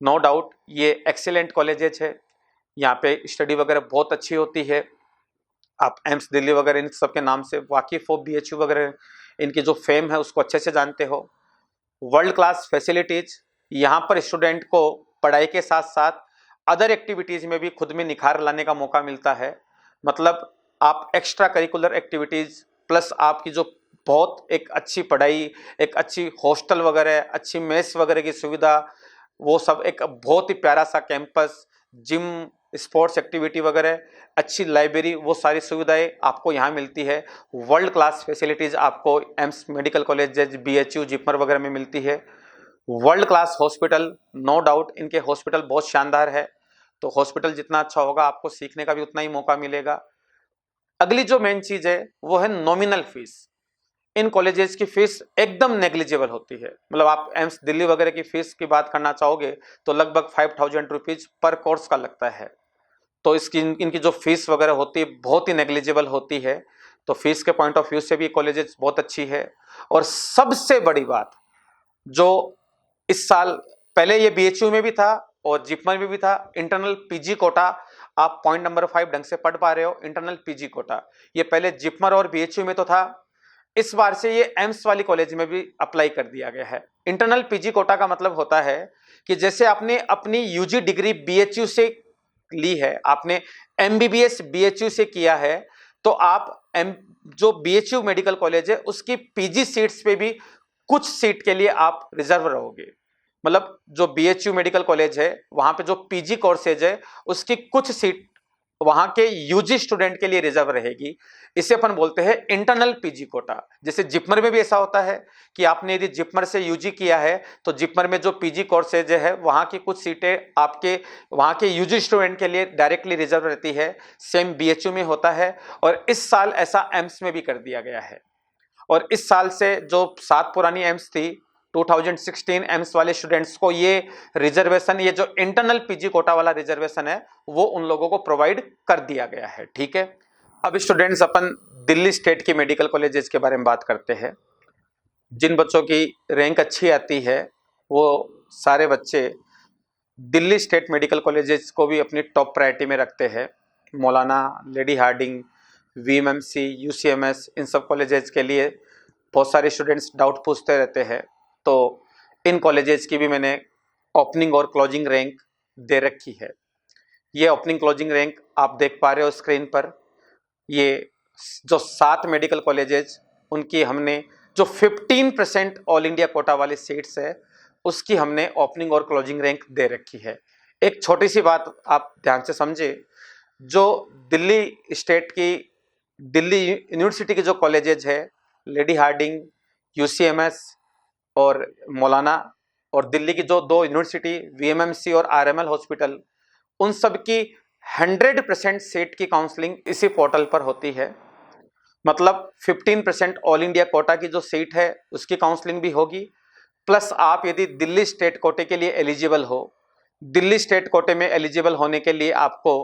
No doubt ये एक्सीलेंट कॉलेजेस है, यहाँ पे स्टडी वगैरह बहुत अच्छी होती है। आप एम्स दिल्ली वगैरह इन सब के नाम से वाकिफ हो, बीएचयू वगैरह इनकी जो फेम है उसको अच्छे से जानते हो। वर्ल्ड क्लास फैसिलिटीज, यहाँ पर स्टूडेंट को पढ़ाई के साथ साथ अदर एक्टिविटीज में भी खुद में निखार लाने का मौका मिलता है। मतलब आप एक्स्ट्रा करिकुलर एक्टिविटीज प्लस आपकी जो बहुत एक अच्छी पढ़ाई, एक अच्छी हॉस्टल वगैरह, अच्छी मेस वगैरह की सुविधा, वो सब, एक बहुत ही प्यारा सा कैंपस, जिम, स्पोर्ट्स एक्टिविटी वगैरह, अच्छी लाइब्रेरी, वो सारी सुविधाएं आपको यहाँ मिलती है। वर्ल्ड क्लास फैसिलिटीज आपको AIIMS medical college, BHU, JIPMER वगैरह में मिलती है। World class hospital, no doubt इनके हॉस्पिटल बहुत शानदार है, तो हॉस्पिटल जितना अच्छा होगा आपको सीखने का भी उतना ही मौका मिलेगा। अगली जो मेन चीज है वो है नॉमिनल फीस। इन कॉलेजेस की फीस एकदम नेग्लिजिबल होती है। मतलब आप एम्स दिल्ली वगैरह की फीस की बात करना चाहोगे तो लगभग 5000 रुपीज पर कोर्स का लगता है। तो इसकी इनकी जो फीस वगैरह होती है बहुत ही नेग्लिजिबल होती है। तो फीस के पॉइंट ऑफ व्यू से भी कॉलेजेस बहुत अच्छी है। और सबसे बड़ी बात जो इस साल, पहले ये बीएचयू में भी था और जिपमर में भी था, इंटरनल पीजी कोटा, आप पॉइंट नंबर 5 ढंग से पढ़ पा रहे हो, इंटरनल पीजी कोटा ये पहले जिपमर और बीएचयू में तो था, इस बार से ये एम्स वाली कॉलेज में भी अप्लाई कर दिया गया है। इंटरनल पीजी कोटा का मतलब होता है कि जैसे आपने अपनी यूजी डिग्री बीएचयू से ली है, आपने एमबीबीएस बीएचयू से किया है, तो आप जो बीएचयू मेडिकल कॉलेज है उसकी पीजी सीट्स पे भी कुछ सीट के लिए आप रिजर्व रहोगे। मतलब जो बीएचयू मेडिकल कॉलेज है वहां पे जो पीजी कोर्सेज है उसकी कुछ सीट वहां के यूजी स्टूडेंट के लिए रिजर्व रहेगी। इसे अपन बोलते हैं इंटरनल पीजी कोटा। जैसे जिपमर में भी ऐसा होता है कि आपने यदि जिपमर से यूजी किया है तो जिपमर में जो पीजी कोर्सेज है वहां की कुछ सीटें आपके वहां के यूजी स्टूडेंट के लिए डायरेक्टली रिजर्व रहती है। सेम बीएचयू में होता है और इस साल ऐसा एम्स में भी कर दिया गया है। और इस साल से जो 7 पुरानी एम्स थी, 2016 एम्स वाले स्टूडेंट्स को ये रिजर्वेशन, ये जो इंटरनल पीजी कोटा वाला रिजर्वेशन है वो उन लोगों को प्रोवाइड कर दिया गया है। ठीक है, अब स्टूडेंट्स अपन दिल्ली स्टेट की मेडिकल कॉलेजेस के बारे में बात करते हैं। जिन बच्चों की रैंक अच्छी आती है वो सारे बच्चे दिल्ली स्टेट मेडिकल कॉलेजेस को भी अपनी टॉप प्रायोरिटी में रखते हैं। मौलाना, लेडी हार्डिंग, वीएमएमसी, यूसीएमएस, इन सब कॉलेजेस के लिए बहुत सारे स्टूडेंट्स डाउट पूछते रहते हैं। तो इन कॉलेजेस की भी मैंने ओपनिंग और क्लोजिंग रैंक दे रखी है। ये ओपनिंग क्लोजिंग रैंक आप देख पा रहे हो स्क्रीन पर। ये जो 7 मेडिकल कॉलेजेस, उनकी हमने जो 15% ऑल इंडिया कोटा वाली सीट्स है उसकी हमने ओपनिंग और क्लोजिंग रैंक दे रखी है। एक छोटी सी बात आप ध्यान से समझे, जो दिल्ली स्टेट की, दिल्ली यूनिवर्सिटी के जो कॉलेजेज है, लेडी हार्डिंग, यूसीएमएस और मौलाना, और दिल्ली की जो 2 यूनिवर्सिटी वीएमएमसी और आरएमएल हॉस्पिटल, उन सब की 100% सीट की काउंसलिंग इसी पोर्टल पर होती है। मतलब 15% ऑल इंडिया कोटा की जो सीट है उसकी काउंसलिंग भी होगी। प्लस आप यदि दिल्ली स्टेट कोटे के लिए एलिजिबल हो, दिल्ली स्टेट कोटे में एलिजिबल होने के लिए आपको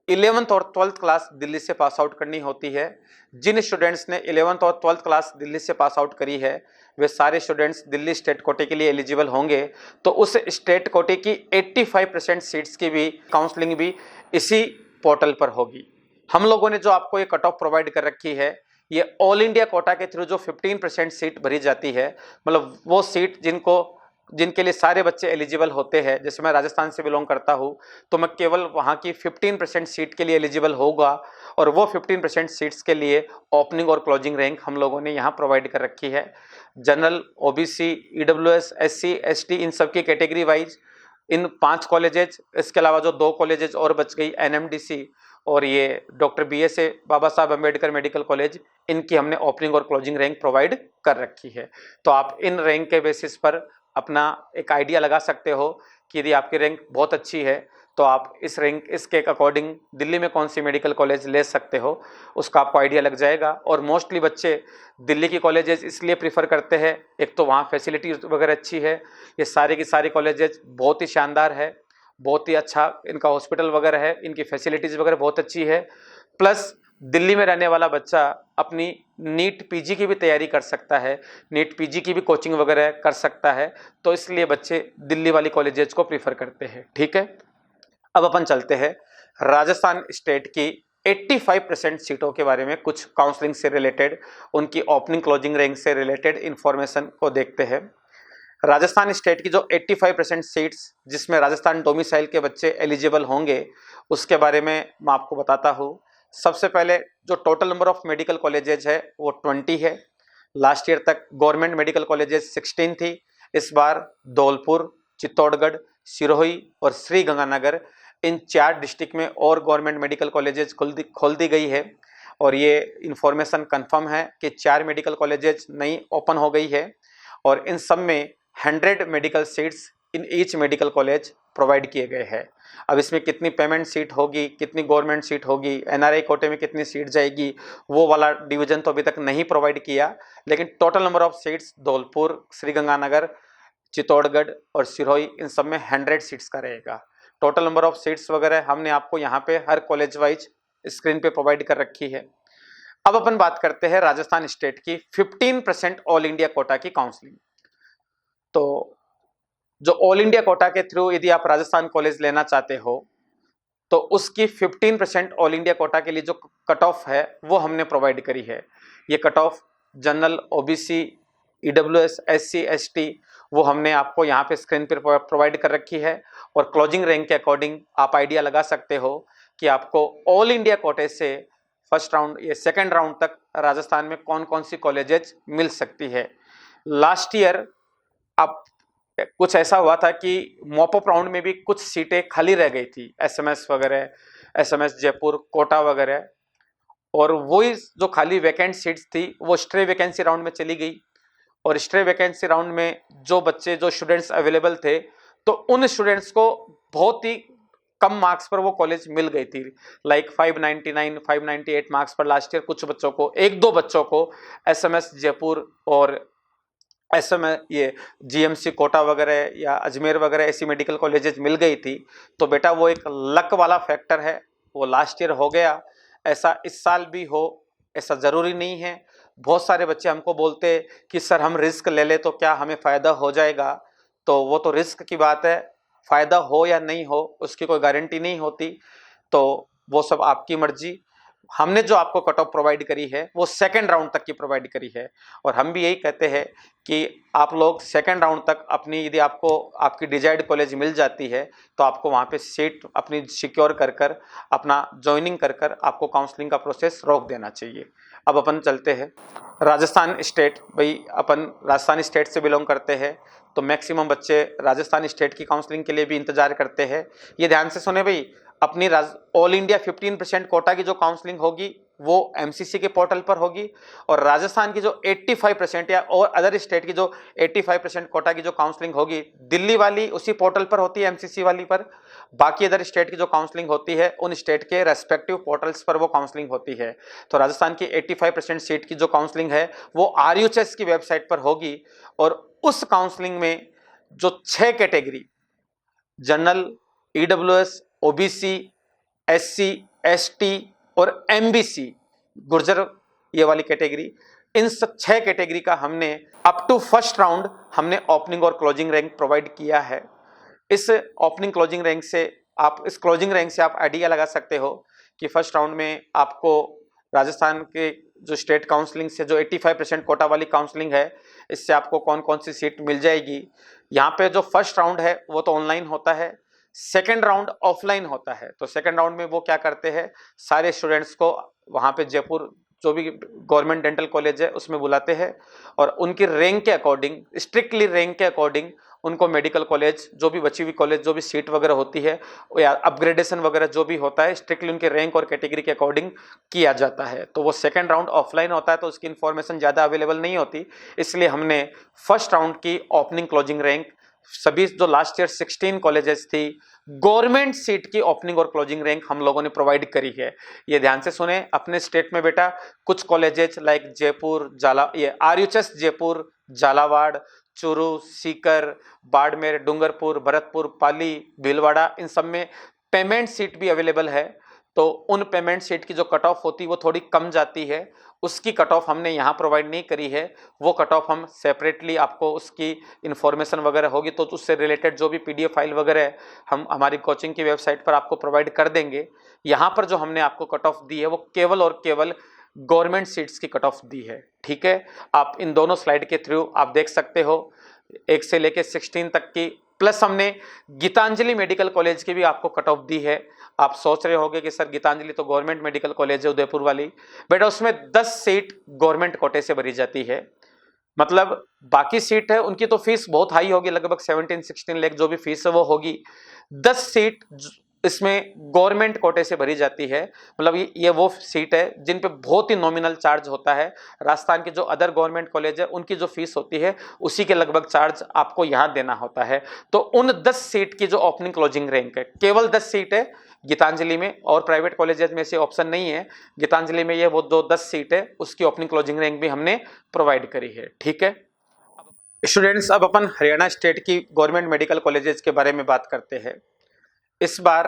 11th और 12th क्लास दिल्ली से पास आउट करनी होती है। जिन स्टूडेंट्स ने 11th और 12th क्लास दिल्ली से पास आउट करी है वे सारे स्टूडेंट्स दिल्ली स्टेट कोटे के लिए एलिजिबल होंगे। तो उस स्टेट कोटे की 85% सीट्स की भी काउंसलिंग भी इसी पोर्टल पर होगी। हम लोगों ने जो आपको ये कट ऑफ प्रोवाइड कर रखी है ये ऑल इंडिया कोटा के थ्रू जो 15% सीट भरी जाती है, मतलब वो सीट जिनके लिए सारे बच्चे एलिजिबल होते हैं। जैसे मैं राजस्थान से बिलोंग करता हूँ तो मैं केवल वहाँ की 15% सीट के लिए एलिजिबल होगा और वो 15% सीट्स के लिए ओपनिंग और क्लोजिंग रैंक हम लोगों ने यहाँ प्रोवाइड कर रखी है। General, OBC, EWS, SC, ST इन सब की कैटेगरी वाइज इन 5 कॉलेजेज, इसके अलावा जो 2 कॉलेजेज और बच गई एनएमडीसी और ये डॉक्टर बीएसए बाबा साहब अम्बेडकर मेडिकल कॉलेज, इनकी हमने ओपनिंग और क्लोजिंग रैंक प्रोवाइड कर रखी है। तो आप इन रैंक के बेसिस पर अपना एक आइडिया लगा सकते हो कि यदि आपकी रैंक बहुत अच्छी है तो आप इसके अकॉर्डिंग दिल्ली में कौन सी मेडिकल कॉलेज ले सकते हो, उसका आपको आइडिया लग जाएगा। और मोस्टली बच्चे दिल्ली की कॉलेजेस इसलिए प्रीफर करते हैं, एक तो वहाँ फैसिलिटीज वगैरह अच्छी है, ये सारे की सारी कॉलेजेस बहुत ही शानदार है, बहुत ही अच्छा इनका हॉस्पिटल वगैरह है, इनकी फैसिलिटीज़ वगैरह बहुत अच्छी है। प्लस दिल्ली में रहने वाला बच्चा अपनी नीट पीजी की भी तैयारी कर सकता है, नीट पीजी की भी कोचिंग वगैरह कर सकता है, तो इसलिए बच्चे दिल्ली वाली कॉलेजेस को प्रीफर करते हैं। ठीक है, अब अपन चलते हैं राजस्थान स्टेट की 85% सीटों के बारे में, कुछ काउंसलिंग से रिलेटेड, उनकी ओपनिंग क्लोजिंग रैंक से रिलेटेड इंफॉर्मेशन को देखते हैं। राजस्थान स्टेट की जो 85% सीट्स जिसमें राजस्थान डोमिसाइल के बच्चे एलिजिबल होंगे उसके बारे में मैं आपको बताता हूँ। सबसे पहले जो total number of medical colleges है वो 20 है। लास्ट ईयर तक गवर्नमेंट मेडिकल कॉलेजेस 16 थी, इस बार धौलपुर, चित्तौड़गढ़, सिरोही और श्री गंगानगर इन 4 डिस्ट्रिक्ट में और गवर्नमेंट मेडिकल कॉलेजेस खोल दी गई है। और ये इंफॉर्मेशन कंफर्म है कि 4 मेडिकल कॉलेजेस नई ओपन हो गई है और इन सब में 100 medical seats in each medical college provide किए गए हैं। अब इसमें कितनी पेमेंट सीट होगी, कितनी गवर्नमेंट सीट होगी, एनआरआई कोटे में कितनी सीट जाएगी, वो वाला डिवीजन तो अभी तक नहीं प्रोवाइड किया, लेकिन total number of seats Dholpur, Sriganganagar, Chittorgarh और सिरोही इन सब में 100 सीट्स का रहेगा। टोटल नंबर ऑफ सीट्स वगैरह हमने आपको यहाँ पे हर कॉलेज वाइज स्क्रीन पे प्रोवाइड कर रखी है। अब अपन बात करते हैं राजस्थान स्टेट की 15% ऑल इंडिया कोटा की काउंसलिंग। तो जो ऑल इंडिया कोटा के थ्रू यदि आप राजस्थान कॉलेज लेना चाहते हो तो उसकी 15% ऑल इंडिया कोटा के लिए जो कट ऑफ है वो हमने प्रोवाइड करी है। ये cut off general, OBC, EWS, SC, ST वो हमने आपको यहाँ पे स्क्रीन पर प्रोवाइड कर रखी है। और क्लोजिंग रैंक के अकॉर्डिंग आप आइडिया लगा सकते हो कि आपको ऑल इंडिया कोटे से फर्स्ट राउंड या सेकेंड राउंड तक राजस्थान में कौन कौन सी कॉलेजेस मिल सकती है। लास्ट ईयर अब कुछ ऐसा हुआ था कि मॉपअप राउंड में भी कुछ सीटें खाली रह गई थी, एसएमएस वगैरह, एसएमएस जयपुर, कोटा वगैरह, और वही जो खाली वैकेंट सीट्स थी वो स्ट्रे वैकेंसी राउंड में चली गई। और स्ट्रे वैकेंसी राउंड में जो स्टूडेंट्स अवेलेबल थे तो उन स्टूडेंट्स को बहुत ही कम मार्क्स पर वो कॉलेज मिल गई थी, लाइक 599, 598 मार्क्स पर लास्ट ईयर कुछ बच्चों को, 1-2 बच्चों को एसएमएस जयपुर और ऐसे में ये जीएमसी कोटा वगैरह या अजमेर वगैरह ऐसी मेडिकल कॉलेजेस मिल गई थी। तो बेटा वो एक लक वाला फैक्टर है, वो लास्ट ईयर हो गया, ऐसा इस साल भी हो ऐसा ज़रूरी नहीं है। बहुत सारे बच्चे हमको बोलते कि सर हम रिस्क ले ले तो क्या हमें फ़ायदा हो जाएगा, तो वो तो रिस्क की बात है, फ़ायदा हो या नहीं हो उसकी कोई गारंटी नहीं होती, तो वो सब आपकी मर्जी। हमने जो आपको कट ऑफ प्रोवाइड करी है वो सेकंड राउंड तक की प्रोवाइड करी है और हम भी यही कहते हैं कि आप लोग सेकंड राउंड तक अपनी, यदि आपको आपकी डिजायर्ड कॉलेज मिल जाती है तो आपको वहाँ पे सीट अपनी सिक्योर कर अपना ज्वाइनिंग कर आपको काउंसलिंग का प्रोसेस रोक देना चाहिए। अब अपन चलते हैं राजस्थान स्टेट। भाई अपन राजस्थान स्टेट से बिलोंग करते हैं तो मैक्सिमम बच्चे राजस्थान स्टेट की काउंसलिंग के लिए भी इंतजार करते हैं। ये ध्यान से सुने भाई, अपनी ऑल इंडिया 15% कोटा की जो काउंसलिंग होगी वो एमसीसी के पोर्टल पर होगी और राजस्थान की जो 85% या और अदर स्टेट की जो 85% कोटा की जो काउंसलिंग होगी दिल्ली वाली उसी पोर्टल पर होती है, एमसीसी वाली पर। बाकी अदर स्टेट की जो काउंसलिंग होती है उन स्टेट के रेस्पेक्टिव पोर्टल्स पर वो काउंसलिंग होती है। तो राजस्थान की 85% सीट की जो काउंसलिंग है वो आरयूएचएस की वेबसाइट पर होगी और उस काउंसलिंग में जो 6 category general, EWS, OBC, SC, ST और MBC गुर्जर, ये वाली कैटेगरी, इन 6 कैटेगरी का हमने अप टू फर्स्ट राउंड हमने ओपनिंग और क्लोजिंग रैंक प्रोवाइड किया है। इस ओपनिंग क्लोजिंग रैंक से आप आइडिया लगा सकते हो कि फर्स्ट राउंड में आपको राजस्थान के जो स्टेट काउंसलिंग से जो 85% कोटा वाली काउंसलिंग है, इससे आपको कौन कौन सी सीट मिल जाएगी। यहाँ पे जो फर्स्ट राउंड है वो तो ऑनलाइन होता है, सेकेंड राउंड ऑफलाइन होता है। तो सेकेंड राउंड में वो क्या करते हैं, सारे स्टूडेंट्स को वहाँ पे जयपुर जो भी गवर्नमेंट डेंटल कॉलेज है उसमें बुलाते हैं और उनकी रैंक के अकॉर्डिंग, स्ट्रिक्टली रैंक के अकॉर्डिंग उनको मेडिकल कॉलेज, जो भी बची हुई कॉलेज, जो भी सीट वगैरह होती है या अपग्रेडेशन वगैरह जो भी होता है, स्ट्रिक्टली उनके रैंक और कैटेगरी के अकॉर्डिंग किया जाता है। तो वो सेकंड राउंड ऑफलाइन होता है तो उसकी इन्फॉर्मेशन ज़्यादा अवेलेबल नहीं होती, इसलिए हमने फर्स्ट राउंड की ओपनिंग क्लोजिंग रैंक सभी जो लास्ट ईयर 16 कॉलेजेस थी, गवर्नमेंट सीट की ओपनिंग और क्लोजिंग रैंक हम लोगों ने प्रोवाइड करी है। ये ध्यान से सुने, अपने स्टेट में बेटा कुछ कॉलेजेस लाइक जयपुर, ये RUHS जयपुर, झालावाड़, चूरू, सीकर, बाड़मेर, डूंगरपुर, भरतपुर, पाली, भीलवाड़ा, इन सब में पेमेंट सीट भी अवेलेबल है। तो उन पेमेंट सीट की जो कट ऑफ होती है वो थोड़ी कम जाती है, उसकी कट ऑफ हमने यहाँ प्रोवाइड नहीं करी है। वो कट ऑफ हम सेपरेटली आपको उसकी इन्फॉर्मेशन वगैरह होगी तो उससे रिलेटेड जो भी PDF फाइल वगैरह है हम हमारी कोचिंग की वेबसाइट पर आपको प्रोवाइड कर देंगे। यहाँ पर जो हमने आपको कट ऑफ दी है वो केवल और केवल गवर्नमेंट सीट्स की कट ऑफ दी है। ठीक है, आप इन दोनों स्लाइड के थ्रू आप देख सकते हो 1 से लेके 16 तक की, प्लस हमने गीतांजलि मेडिकल कॉलेज की भी आपको कट ऑफ दी है। आप सोच रहे होंगे कि सर गीतांजलि तो गवर्नमेंट मेडिकल कॉलेज है उदयपुर वाली, बेटा उसमें 10 सीट गवर्नमेंट कोटे से भरी जाती है। मतलब बाकी सीट है उनकी तो फीस बहुत हाई होगी, लगभग 17-16 लाख जो भी फीस है वो होगी। 10 सीट इसमें गवर्नमेंट कोटे से भरी जाती है। मतलब ये वो सीट है जिन पे बहुत ही नॉमिनल चार्ज होता है। राजस्थान की जो अदर गवर्नमेंट कॉलेज है उनकी जो फीस होती है उसी के लगभग चार्ज आपको यहाँ देना होता है। तो उन 10 सीट की जो ओपनिंग क्लोजिंग रैंक है, केवल 10 सीट है गीतांजलि में, और प्राइवेट कॉलेजेस में से ऑप्शन नहीं है। गीतांजलि में ये वो 10 सीट है, उसकी ओपनिंग क्लोजिंग रैंक भी हमने प्रोवाइड करी है। ठीक है स्टूडेंट्स, अब अपन हरियाणा स्टेट की गवर्नमेंट मेडिकल कॉलेजेस के बारे में बात करते हैं। इस बार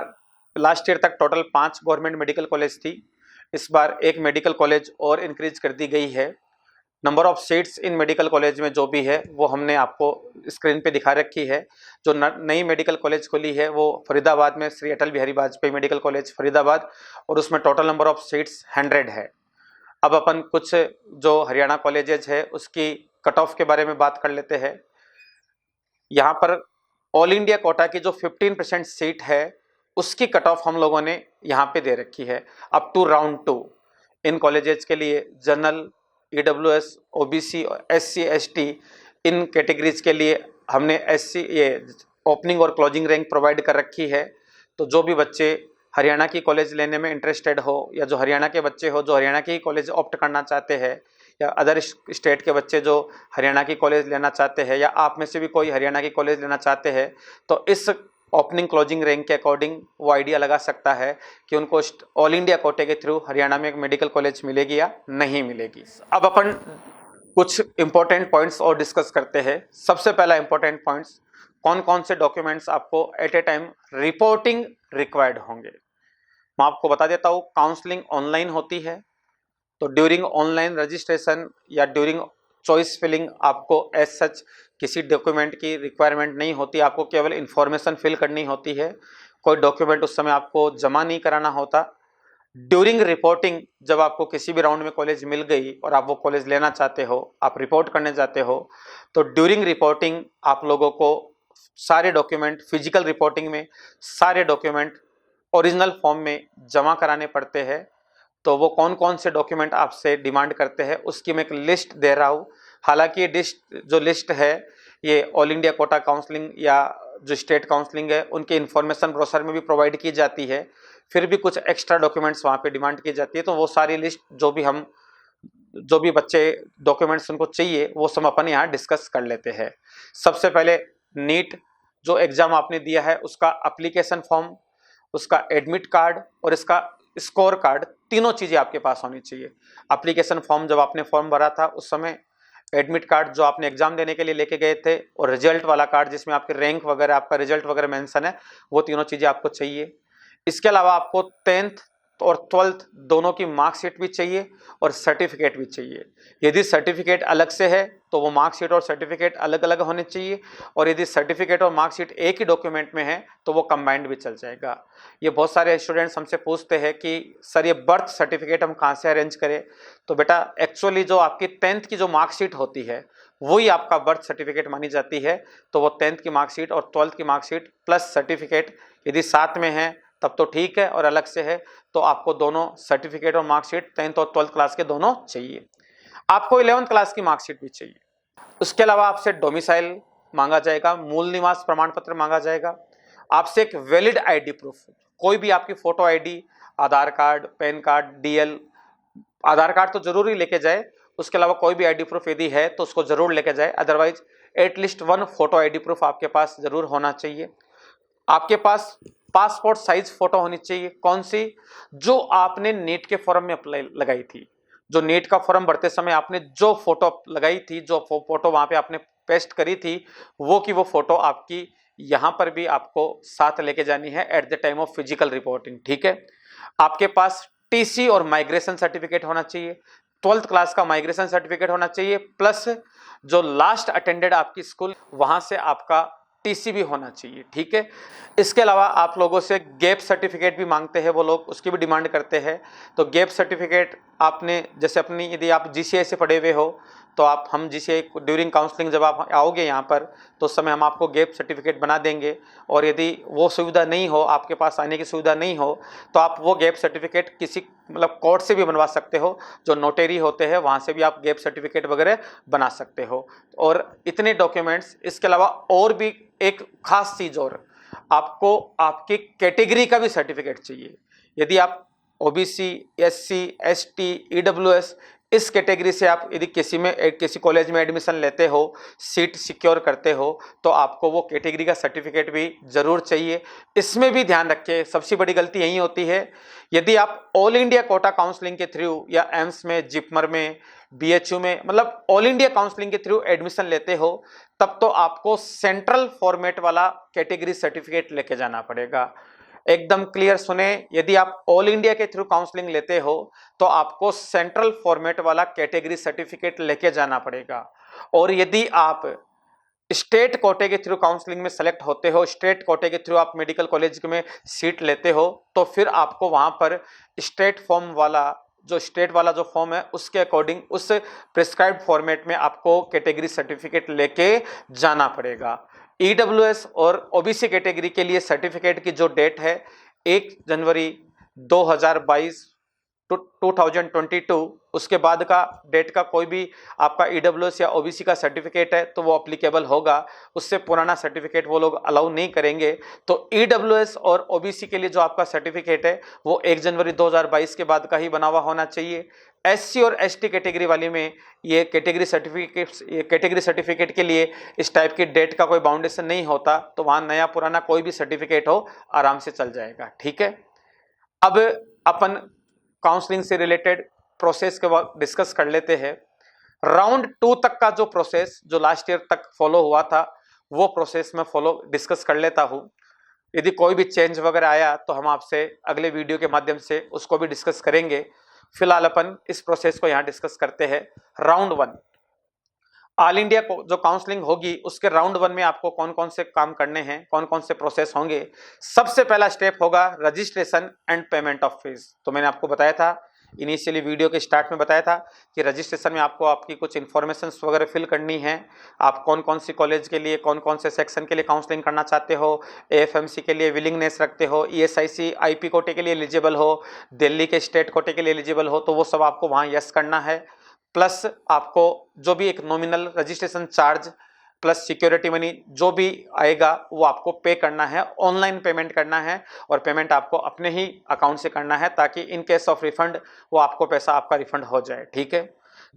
लास्ट ईयर तक टोटल 5 गवर्नमेंट मेडिकल कॉलेज थी, इस बार एक मेडिकल कॉलेज और इंक्रीज कर दी गई है। Number of seats in medical college में जो भी है वो हमने आपको स्क्रीन पे दिखा रखी है। जो नई मेडिकल कॉलेज खुली है वो फरीदाबाद में श्री अटल बिहारी वाजपेयी मेडिकल कॉलेज फरीदाबाद, और उसमें टोटल नंबर ऑफ सीट्स 100 है। अब अपन कुछ जो हरियाणा कॉलेजेज है उसकी कट ऑफ के बारे में बात कर लेते हैं। यहाँ पर ऑल इंडिया कोटा की जो 15% सीट है उसकी कट ऑफ हम लोगों ने यहाँ पे दे रखी है अप टू राउंड 2। इन कॉलेजेस के लिए जनरल, EWS, OBC और SC ST इन कैटेगरीज के लिए हमने ये ओपनिंग और क्लोजिंग रैंक प्रोवाइड कर रखी है। तो जो भी बच्चे हरियाणा की कॉलेज लेने में इंटरेस्टेड हो, या जो हरियाणा के बच्चे हो जो हरियाणा की कॉलेज ऑप्ट करना चाहते हैं, या अदर स्टेट के बच्चे जो हरियाणा की कॉलेज लेना चाहते हैं, या आप में से भी कोई हरियाणा की कॉलेज लेना चाहते हैं, तो इस ओपनिंग क्लोजिंग रैंक के अकॉर्डिंग वो आइडिया लगा सकता है कि उनको ऑल इंडिया कोटे के थ्रू हरियाणा में एक मेडिकल कॉलेज मिलेगी या नहीं मिलेगी। अब अपन कुछ इंपॉर्टेंट पॉइंट्स और डिस्कस करते हैं। सबसे पहला इंपॉर्टेंट पॉइंट्स, कौन कौन से डॉक्यूमेंट्स आपको at a time reporting required होंगे। मैं आपको बता देता हूँ, काउंसलिंग ऑनलाइन होती है, तो ड्यूरिंग ऑनलाइन रजिस्ट्रेशन या ड्यूरिंग चॉइस फिलिंग आपको एज सच किसी डॉक्यूमेंट की रिक्वायरमेंट नहीं होती, आपको केवल इन्फॉर्मेशन फिल करनी होती है। कोई डॉक्यूमेंट उस समय आपको जमा नहीं कराना होता। ड्यूरिंग रिपोर्टिंग, जब आपको किसी भी राउंड में कॉलेज मिल गई और आप वो कॉलेज लेना चाहते हो, आप रिपोर्ट करने जाते हो, तो ड्यूरिंग रिपोर्टिंग आप लोगों को सारे डॉक्यूमेंट, फिजिकल रिपोर्टिंग में सारे डॉक्यूमेंट ओरिजिनल फॉर्म में जमा कराने पड़ते हैं। तो वो कौन कौन से डॉक्यूमेंट आपसे डिमांड करते हैं उसकी मैं एक लिस्ट दे रहा हूँ। हालांकि ये जो लिस्ट है ये ऑल इंडिया कोटा काउंसलिंग या जो स्टेट काउंसलिंग है उनके इन्फॉर्मेशन ब्रोशर में भी प्रोवाइड की जाती है, फिर भी कुछ एक्स्ट्रा डॉक्यूमेंट्स वहाँ पे डिमांड की जाती है। तो वो सारी लिस्ट जो भी बच्चे डॉक्यूमेंट्स उनको चाहिए वो सब अपन यहाँ डिस्कस कर लेते हैं। सबसे पहले नीट जो एग्जाम आपने दिया है उसका एप्लीकेशन फॉर्म, उसका एडमिट कार्ड और इसका स्कोर कार्ड, तीनों चीज़ें आपके पास होनी चाहिए। एप्लीकेशन फॉर्म जब आपने फॉर्म भरा था उस समय, एडमिट कार्ड जो आपने एग्जाम देने के लिए लेके गए थे, और रिजल्ट वाला कार्ड जिसमें आपके रैंक वगैरह, आपका रिजल्ट वगैरह मेंशन है, वो तीनों चीज़ें आपको चाहिए। इसके अलावा आपको 10th और 12th दोनों की मार्कशीट भी चाहिए और सर्टिफिकेट भी चाहिए। यदि सर्टिफिकेट अलग से है तो वो मार्कशीट और सर्टिफिकेट अलग अलग होने चाहिए, और यदि सर्टिफिकेट और मार्कशीट एक ही डॉक्यूमेंट में है तो वो कंबाइंड भी चल जाएगा। ये बहुत सारे स्टूडेंट्स हमसे पूछते हैं कि सर ये बर्थ सर्टिफिकेट हम कहाँ से अरेंज करें। तो बेटा एक्चुअली जो आपकी 10th की जो मार्कशीट होती है वही आपका बर्थ सर्टिफिकेट मानी जाती है। तो वो 10th की मार्कशीट और 12th की मार्कशीट प्लस सर्टिफिकेट यदि साथ में है तब तो ठीक है, और अलग से है तो आपको दोनों सर्टिफिकेट और मार्कशीट 10th और 12th क्लास के दोनों चाहिए। आपको 11th क्लास की मार्कशीट भी चाहिए। उसके अलावा आपसे डोमिसाइल मांगा जाएगा, मूल निवास प्रमाण पत्र मांगा जाएगा, आपसे एक वैलिड आईडी प्रूफ, कोई भी आपकी फोटो आईडी, आधार कार्ड, पैन कार्ड, डीएल, आधार कार्ड तो जरूरी लेके जाए, उसके अलावा कोई भी आईडी प्रूफ यदि है तो उसको जरूर लेके जाए, otherwise at least 1 photo ID proof आपके पास जरूर होना चाहिए। आपके पास पासपोर्ट साइज फोटो होनी चाहिए। कौन सी? जो आपने नीट के फॉर्म में अप्लाई लगाई थी, जो नीट का फॉर्म भरते समय आपने जो फोटो लगाई थी, जो फोटो वहां पे आपने पेस्ट करी थी, वो की वो फोटो आपकी यहां पर भी आपको साथ लेके जानी है at the time of physical reporting, ठीक है। आपके पास टीसी और माइग्रेशन सर्टिफिकेट होना चाहिए, 12th क्लास का माइग्रेशन सर्टिफिकेट होना चाहिए, प्लस जो लास्ट अटेंडेड आपकी स्कूल वहां से आपका टीसी भी होना चाहिए, ठीक है। इसके अलावा आप लोगों से गैप सर्टिफिकेट भी मांगते हैं वो लोग, उसकी भी डिमांड करते हैं। तो गैप सर्टिफिकेट आपने जैसे अपनी, यदि आप जीसीआई से पढ़े हुए हो तो आप, हम जीसीआई ड्यूरिंग काउंसलिंग जब आप आओगे यहाँ पर तो उस समय हम आपको गैप सर्टिफिकेट बना देंगे, और यदि वो सुविधा नहीं हो, आपके पास आने की सुविधा नहीं हो, तो आप वो गैप सर्टिफिकेट किसी मतलब कोर्ट से भी बनवा सकते हो, जो नोटेरी होते हैं वहाँ से भी आप गैप सर्टिफिकेट वगैरह बना सकते हो। और इतने डॉक्यूमेंट्स, इसके अलावा और भी एक खास चीज़, और आपको आपकी कैटेगरी का भी सर्टिफिकेट चाहिए। यदि आप ओबीसी, एससी, एसटी, ईडब्ल्यूएस इस कैटेगरी से आप यदि किसी कॉलेज में एडमिशन लेते हो, सीट सिक्योर करते हो, तो आपको वो कैटेगरी का सर्टिफिकेट भी जरूर चाहिए। इसमें भी ध्यान रखिए, सबसे बड़ी गलती यही होती है, यदि आप ऑल इंडिया कोटा काउंसलिंग के थ्रू या एम्स में, जिपमर में, बीएचयू में, मतलब ऑल इंडिया काउंसलिंग के थ्रू एडमिशन लेते हो, तब तो आपको सेंट्रल फॉर्मेट वाला कैटेगरी सर्टिफिकेट लेके जाना पड़ेगा। एकदम क्लियर सुने, यदि आप ऑल इंडिया के थ्रू काउंसलिंग लेते हो तो आपको सेंट्रल फॉर्मेट वाला कैटेगरी सर्टिफिकेट लेके जाना पड़ेगा। और यदि आप स्टेट कोटे के थ्रू काउंसलिंग में सेलेक्ट होते हो, स्टेट कोटे के थ्रू आप मेडिकल कॉलेज में सीट लेते हो, तो फिर आपको वहां पर स्टेट फॉर्म वाला, जो स्टेट वाला जो फॉर्म है उसके अकॉर्डिंग, उस प्रिस्क्राइब्ड फॉर्मेट में आपको कैटेगरी सर्टिफिकेट लेके जाना पड़ेगा। ईडब्ल्यूएस और ओबीसी कैटेगरी के लिए सर्टिफिकेट की जो डेट है 1 जनवरी 2022 2022, उसके बाद का डेट का कोई भी आपका ईडब्ल्यूएस या ओबीसी का सर्टिफिकेट है तो वो अप्लीकेबल होगा, उससे पुराना सर्टिफिकेट वो लोग अलाउ नहीं करेंगे। तो ईडब्ल्यूएस और ओबीसी के लिए जो आपका सर्टिफिकेट है वो 1 जनवरी 2022 के बाद का ही बना हुआ होना चाहिए। एससी और एसटी कैटेगरी वाली में ये कैटेगरी सर्टिफिकेट के लिए इस टाइप की डेट का कोई बाउंडेशन नहीं होता, तो वहां नया पुराना कोई भी सर्टिफिकेट हो आराम से चल जाएगा, ठीक है। अब अपन काउंसलिंग से रिलेटेड प्रोसेस के बाद डिस्कस कर लेते हैं। राउंड 2 तक का जो प्रोसेस जो लास्ट ईयर तक फॉलो हुआ था वो प्रोसेस में डिस्कस कर लेता हूं। यदि कोई भी चेंज वगैरह आया तो हम आपसे अगले वीडियो के माध्यम से उसको भी डिस्कस करेंगे। फिलहाल अपन इस प्रोसेस को यहां डिस्कस करते हैं। राउंड 1 ऑल इंडिया जो काउंसलिंग होगी उसके राउंड 1 में आपको कौन कौन से काम करने हैं, कौन कौन से प्रोसेस होंगे। सबसे पहला स्टेप होगा registration and payment of fees. तो मैंने आपको बताया था, इनिशियली वीडियो के स्टार्ट में बताया था कि रजिस्ट्रेशन में आपको आपकी कुछ इन्फॉर्मेशन वगैरह फिल करनी है। आप कौन कौन सी कॉलेज के लिए, कौन कौन से सेक्शन के लिए काउंसलिंग करना चाहते हो, एएफएमसी के लिए विलिंगनेस रखते हो, ईएसआईसी आईपी कोटे के लिए एलिजिबल हो, दिल्ली के स्टेट कोटे के लिए एलिजिबल हो, तो वो सब आपको वहाँ यस करना है। प्लस आपको जो भी एक nominal registration charge plus security money जो भी आएगा वो आपको पे करना है, ऑनलाइन पेमेंट करना है, और पेमेंट आपको अपने ही अकाउंट से करना है ताकि इन केस ऑफ रिफंड वो आपको पैसा आपका रिफंड हो जाए, ठीक है।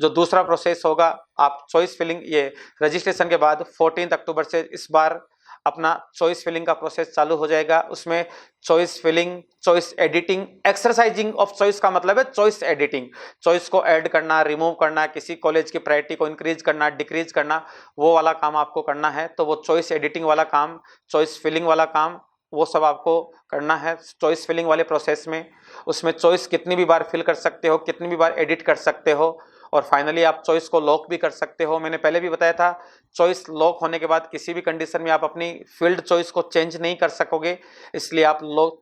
जो दूसरा प्रोसेस होगा, आप चॉइस फिलिंग, ये रजिस्ट्रेशन के बाद 14 अक्टूबर से इस बार अपना चॉइस फिलिंग का प्रोसेस चालू हो जाएगा। उसमें choice filling, choice editing, exercising of choice का मतलब है चॉइस एडिटिंग, चॉइस को ऐड करना, रिमूव करना, किसी कॉलेज की प्रायोरिटी को इंक्रीज करना, डिक्रीज करना, वो वाला काम आपको करना है। तो वो चॉइस एडिटिंग वाला काम, चॉइस फिलिंग वाला काम, वो सब आपको करना है चॉइस फिलिंग वाले प्रोसेस में। उसमें चॉइस कितनी भी बार फिल कर सकते हो, कितनी भी बार एडिट कर सकते हो, और फाइनली आप चॉइस को लॉक भी कर सकते हो। मैंने पहले भी बताया था चॉइस लॉक होने के बाद किसी भी कंडीशन में आप अपनी फील्ड चॉइस को चेंज नहीं कर सकोगे, इसलिए आप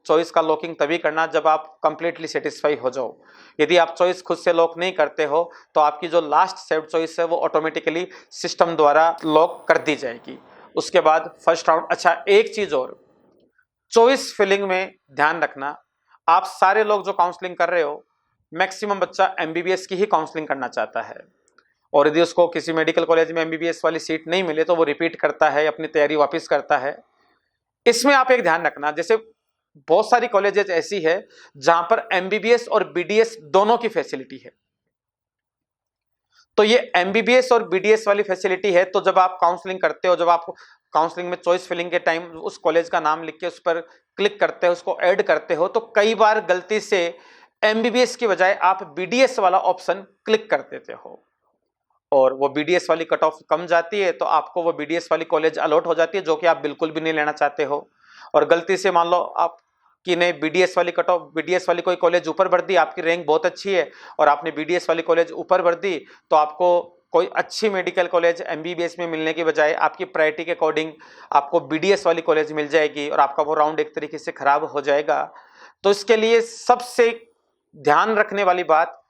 चॉइस का लॉकिंग तभी करना जब आप कंप्लीटली सेटिस्फाई हो जाओ। यदि आप चॉइस खुद से लॉक नहीं करते हो तो आपकी जो लास्ट सेव्ड चॉइस है वो ऑटोमेटिकली सिस्टम द्वारा लॉक कर दी जाएगी। उसके बाद फर्स्ट राउंड। अच्छा, एक चीज और, चॉइस फिलिंग में ध्यान रखना, आप सारे लोग जो काउंसलिंग कर रहे हो, मैक्सिमम बच्चा एमबीबीएस की ही काउंसलिंग करना चाहता है, और यदि उसको किसी मेडिकल कॉलेज में एमबीबीएस वाली सीट नहीं मिले तो वो रिपीट करता है, अपनी तैयारी वापस करता है। इसमें आप एक ध्यान रखना, जैसे बहुत सारी कॉलेजेस ऐसी है जहां पर एमबीबीएस और बीडीएस दोनों की फैसिलिटी है। तो ये एमबीबीएस और बीडीएस वाली फैसिलिटी है, तो जब आप काउंसलिंग करते हो, जब आप काउंसलिंग में चॉइस फिलिंग के टाइम उस कॉलेज का नाम लिख के उस पर क्लिक करते हो, उसको ऐड करते हो, तो कई बार गलती से एमबीबीएस की बजाय आप बीडीएस वाला ऑप्शन क्लिक कर देते हो, और वो बीडीएस वाली कट ऑफ कम जाती है, तो आपको वो बीडीएस वाली कॉलेज अलॉट हो जाती है जो कि आप बिल्कुल भी नहीं लेना चाहते हो। और गलती से मान लो आप कि ने बीडीएस वाली कट ऑफ, बीडीएस वाली कोई कॉलेज ऊपर भर दी, आपकी रैंक बहुत अच्छी है और आपने बीडीएस वाली कॉलेज ऊपर भर दी, तो आपको कोई अच्छी मेडिकल कॉलेज एमबीबीएस में मिलने की बजाय आपकी प्रायोरिटी के अकॉर्डिंग आपको बीडीएस वाली कॉलेज मिल जाएगी और आपका वो राउंड एक तरीके से खराब हो जाएगा। तो इसके लिए सबसे ध्यान रखने वाली बात,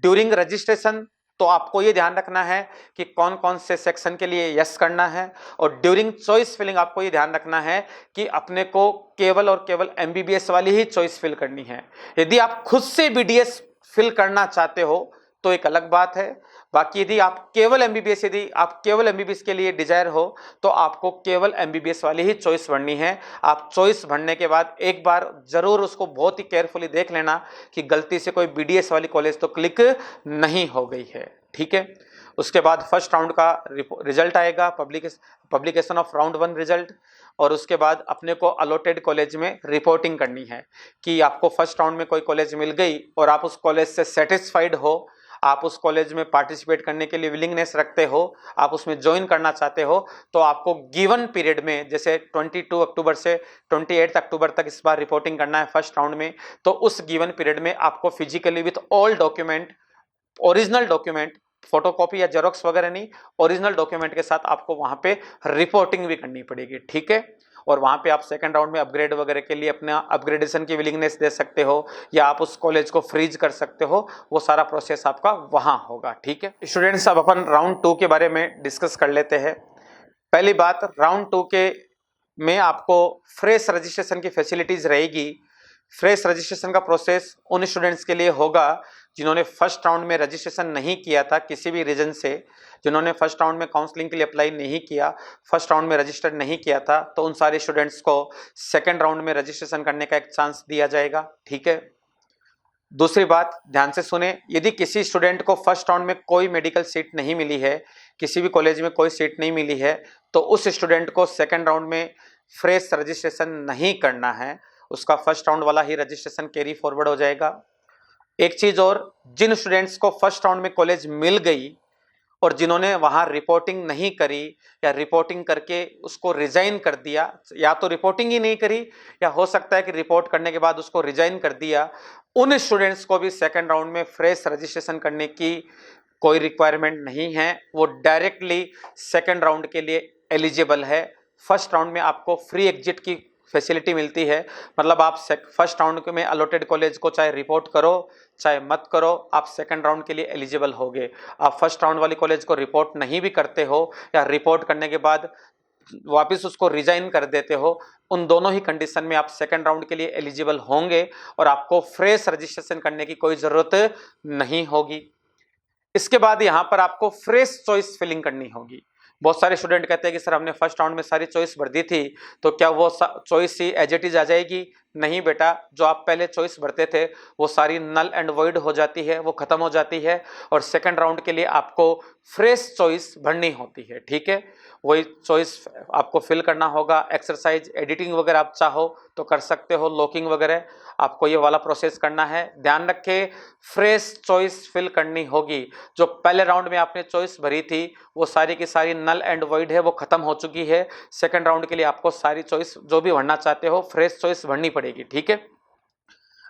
ड्यूरिंग रजिस्ट्रेशन तो आपको ये ध्यान रखना है कि कौन कौन से सेक्शन के लिए यस करना है, और ड्यूरिंग चॉइस फिलिंग आपको ये ध्यान रखना है कि अपने को केवल और केवल एमबीबीएस वाली ही चॉइस फिल करनी है। यदि आप खुद से बीडीएस फिल करना चाहते हो तो एक अलग बात है, बाकी यदि आप केवल एमबीबीएस के लिए डिजायर हो तो आपको केवल एमबीबीएस वाली ही चॉइस भरनी है। आप चॉइस भरने के बाद एक बार जरूर उसको बहुत ही केयरफुली देख लेना कि गलती से कोई बीडीएस वाली कॉलेज तो क्लिक नहीं हो गई है, ठीक है। उसके बाद फर्स्ट राउंड का रिजल्ट आएगा, पब्लिकेशन ऑफ राउंड 1 रिजल्ट, और उसके बाद अपने को अलॉटेड कॉलेज में रिपोर्टिंग करनी है कि आपको फर्स्ट राउंड में कोई कॉलेज मिल गई और आप उस कॉलेज से सेटिस्फाइड हो, आप उस कॉलेज में पार्टिसिपेट करने के लिए विलिंगनेस रखते हो, आप उसमें ज्वाइन करना चाहते हो, तो आपको गिवन पीरियड में, जैसे 22 अक्टूबर से 28 अक्टूबर तक इस बार रिपोर्टिंग करना है फर्स्ट राउंड में, तो उस गिवन पीरियड में आपको physically with all document, original document, photocopy या जेरोक्स वगैरह नहीं, ओरिजिनल डॉक्यूमेंट के साथ आपको वहां पे रिपोर्टिंग भी करनी पड़ेगी, ठीक है। और वहां पे आप सेकंड राउंड में अपग्रेड वगैरह के लिए अपना अपग्रेडेशन की विलिंगनेस दे सकते हो, या आप उस कॉलेज को फ्रीज कर सकते हो, वो सारा प्रोसेस आपका वहां होगा, ठीक है। स्टूडेंट्स, अब अपन राउंड 2 के बारे में डिस्कस कर लेते हैं। पहली बात, राउंड 2 के में आपको फ्रेश रजिस्ट्रेशन की फैसिलिटीज रहेगी। फ्रेश रजिस्ट्रेशन का प्रोसेस उन स्टूडेंट्स के लिए होगा जिन्होंने फर्स्ट राउंड में रजिस्ट्रेशन नहीं किया था, किसी भी रीजन से, जिन्होंने फर्स्ट राउंड में काउंसलिंग के लिए अप्लाई नहीं किया, फर्स्ट राउंड में रजिस्टर्ड नहीं किया था, तो उन सारे स्टूडेंट्स को सेकंड राउंड में रजिस्ट्रेशन करने का एक चांस दिया जाएगा, ठीक है। दूसरी बात ध्यान से सुने, यदि किसी स्टूडेंट को फर्स्ट राउंड में कोई मेडिकल सीट नहीं मिली है, किसी भी कॉलेज में कोई सीट नहीं मिली है, तो उस स्टूडेंट को सेकंड राउंड में फ्रेश रजिस्ट्रेशन नहीं करना है, उसका फर्स्ट राउंड वाला ही रजिस्ट्रेशन कैरी फॉरवर्ड हो जाएगा। एक चीज और, जिन स्टूडेंट्स को फर्स्ट राउंड में कॉलेज मिल गई और जिन्होंने वहां रिपोर्टिंग नहीं करी या रिपोर्टिंग करके उसको रिजाइन कर दिया, या तो रिपोर्टिंग ही नहीं करी या हो सकता है कि रिपोर्ट करने के बाद उसको रिजाइन कर दिया, उन स्टूडेंट्स को भी सेकंड राउंड में फ्रेश रजिस्ट्रेशन करने की कोई रिक्वायरमेंट नहीं है, वो डायरेक्टली सेकंड राउंड के लिए एलिजिबल है। फर्स्ट राउंड में आपको फ्री एग्जिट की फैसिलिटी मिलती है, मतलब आप फर्स्ट राउंड में अलॉटेड कॉलेज को चाहे रिपोर्ट करो चाहे मत करो, आप सेकंड राउंड के लिए एलिजिबल होगे। आप फर्स्ट राउंड वाली कॉलेज को रिपोर्ट नहीं भी करते हो या रिपोर्ट करने के बाद वापस उसको रिजाइन कर देते हो, उन दोनों ही कंडीशन में आप सेकंड राउंड के लिए एलिजिबल होंगे और आपको फ्रेश रजिस्ट्रेशन करने की कोई जरूरत नहीं होगी। इसके बाद यहां पर आपको फ्रेश चॉइस फिलिंग करनी होगी। बहुत सारे स्टूडेंट कहते हैं कि सर हमने फर्स्ट राउंड में सारी चॉइस भर दी थी, तो क्या वो चॉइस ही एज इट इज आ जाएगी? नहीं बेटा, जो आप पहले चॉइस भरते थे वो सारी नल एंड वॉइड हो जाती है, वो खत्म हो जाती है, और सेकंड राउंड के लिए आपको फ्रेश चॉइस भरनी होती है, ठीक है। वही चॉइस आपको फिल करना होगा, एक्सरसाइज एडिटिंग वगैरह आप चाहो तो कर सकते हो, लॉकिंग वगैरह आपको ये वाला प्रोसेस करना है। ध्यान रखें, फ्रेश चॉइस फिल करनी होगी। जो पहले राउंड में आपने चॉइस भरी थी वो सारी की सारी नल एंड वॉइड है, वो खत्म हो चुकी है। सेकंड राउंड के लिए आपको सारी चॉइस जो भी भरना चाहते हो फ्रेश चॉइस भरनी पड़ेगी, ठीक है।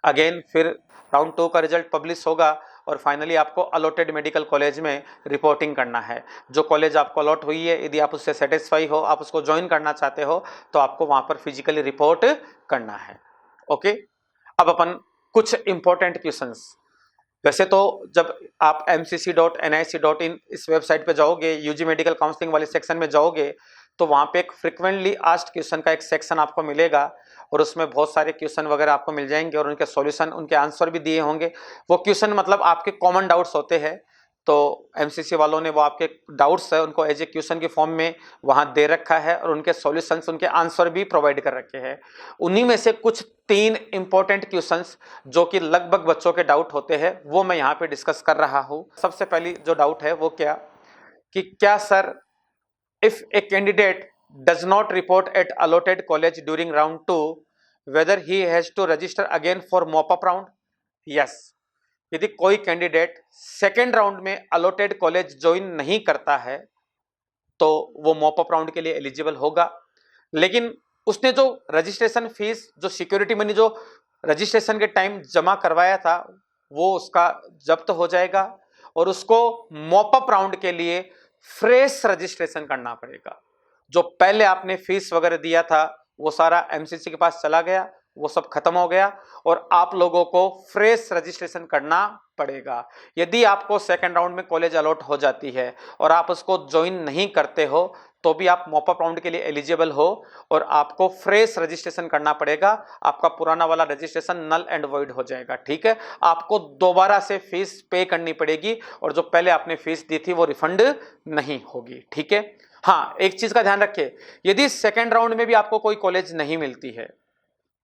अगेन फिर राउंड 2 का रिजल्ट पब्लिश होगा और फाइनली आपको अलॉटेड मेडिकल कॉलेज में रिपोर्टिंग करना है। जो कॉलेज आपको अलॉट हुई है, यदि आप उससे सेटिस्फाई हो, आप उसको ज्वाइन करना चाहते हो, तो आपको वहां पर फिजिकली रिपोर्ट करना है। ओके, अब अपन कुछ इंपॉर्टेंट क्वेश्चंस। वैसे तो जब आप mcc.nic.in इस वेबसाइट पे जाओगे, यूजी मेडिकल काउंसलिंग वाले सेक्शन में जाओगे, तो वहां पे एक फ्रिक्वेंटली आस्क्ड क्वेश्चन का एक सेक्शन आपको मिलेगा और उसमें बहुत सारे क्वेश्चन वगैरह आपको मिल जाएंगे और उनके सॉल्यूशन, उनके आंसर भी दिए होंगे। वो क्वेश्चन मतलब आपके कॉमन डाउट्स होते हैं, तो एमसीसी वालों ने वो आपके डाउट्स है उनको एज ए क्वेश्चन के फॉर्म में वहां दे रखा है और उनके सॉल्यूशंस, उनके आंसर भी प्रोवाइड कर रखे हैं। उन्हीं में से कुछ 3 इंपॉर्टेंट क्वेश्चंस जो कि लगभग बच्चों के डाउट होते हैं, वो मैं यहाँ पे डिस्कस कर रहा हूँ। सबसे पहली जो डाउट है वो कि क्या sir, if a candidate does not report at allotted college during round 2, whether he has to register again for mop-up round? Yes. यदि कोई कैंडिडेट सेकेंड राउंड में अलॉटेड कॉलेज ज्वाइन नहीं करता है तो वो मॉपअप राउंड के लिए एलिजिबल होगा, लेकिन उसने जो रजिस्ट्रेशन फीस, जो सिक्योरिटी मनी जो रजिस्ट्रेशन के टाइम जमा करवाया था, वो उसका जब्त हो जाएगा और उसको मॉपअप राउंड के लिए फ्रेश रजिस्ट्रेशन करना पड़ेगा। जो पहले आपने फीस वगैरह दिया था वो सारा एमसीसी के पास चला गया, वो सब खत्म हो गया और आप लोगों को फ्रेश रजिस्ट्रेशन करना पड़ेगा। यदि आपको सेकंड राउंड में कॉलेज अलॉट हो जाती है और आप उसको ज्वाइन नहीं करते हो तो भी आप मॉपअप राउंड के लिए एलिजिबल हो और आपको फ्रेश रजिस्ट्रेशन करना पड़ेगा। आपका पुराना वाला रजिस्ट्रेशन नल एंड वॉइड हो जाएगा, ठीक है। आपको दोबारा से फीस पे करनी पड़ेगी और जो पहले आपने फीस दी थी वो रिफंड नहीं होगी, ठीक है। हाँ, एक चीज का ध्यान रखिए, यदि सेकेंड राउंड में भी आपको कोई कॉलेज नहीं मिलती है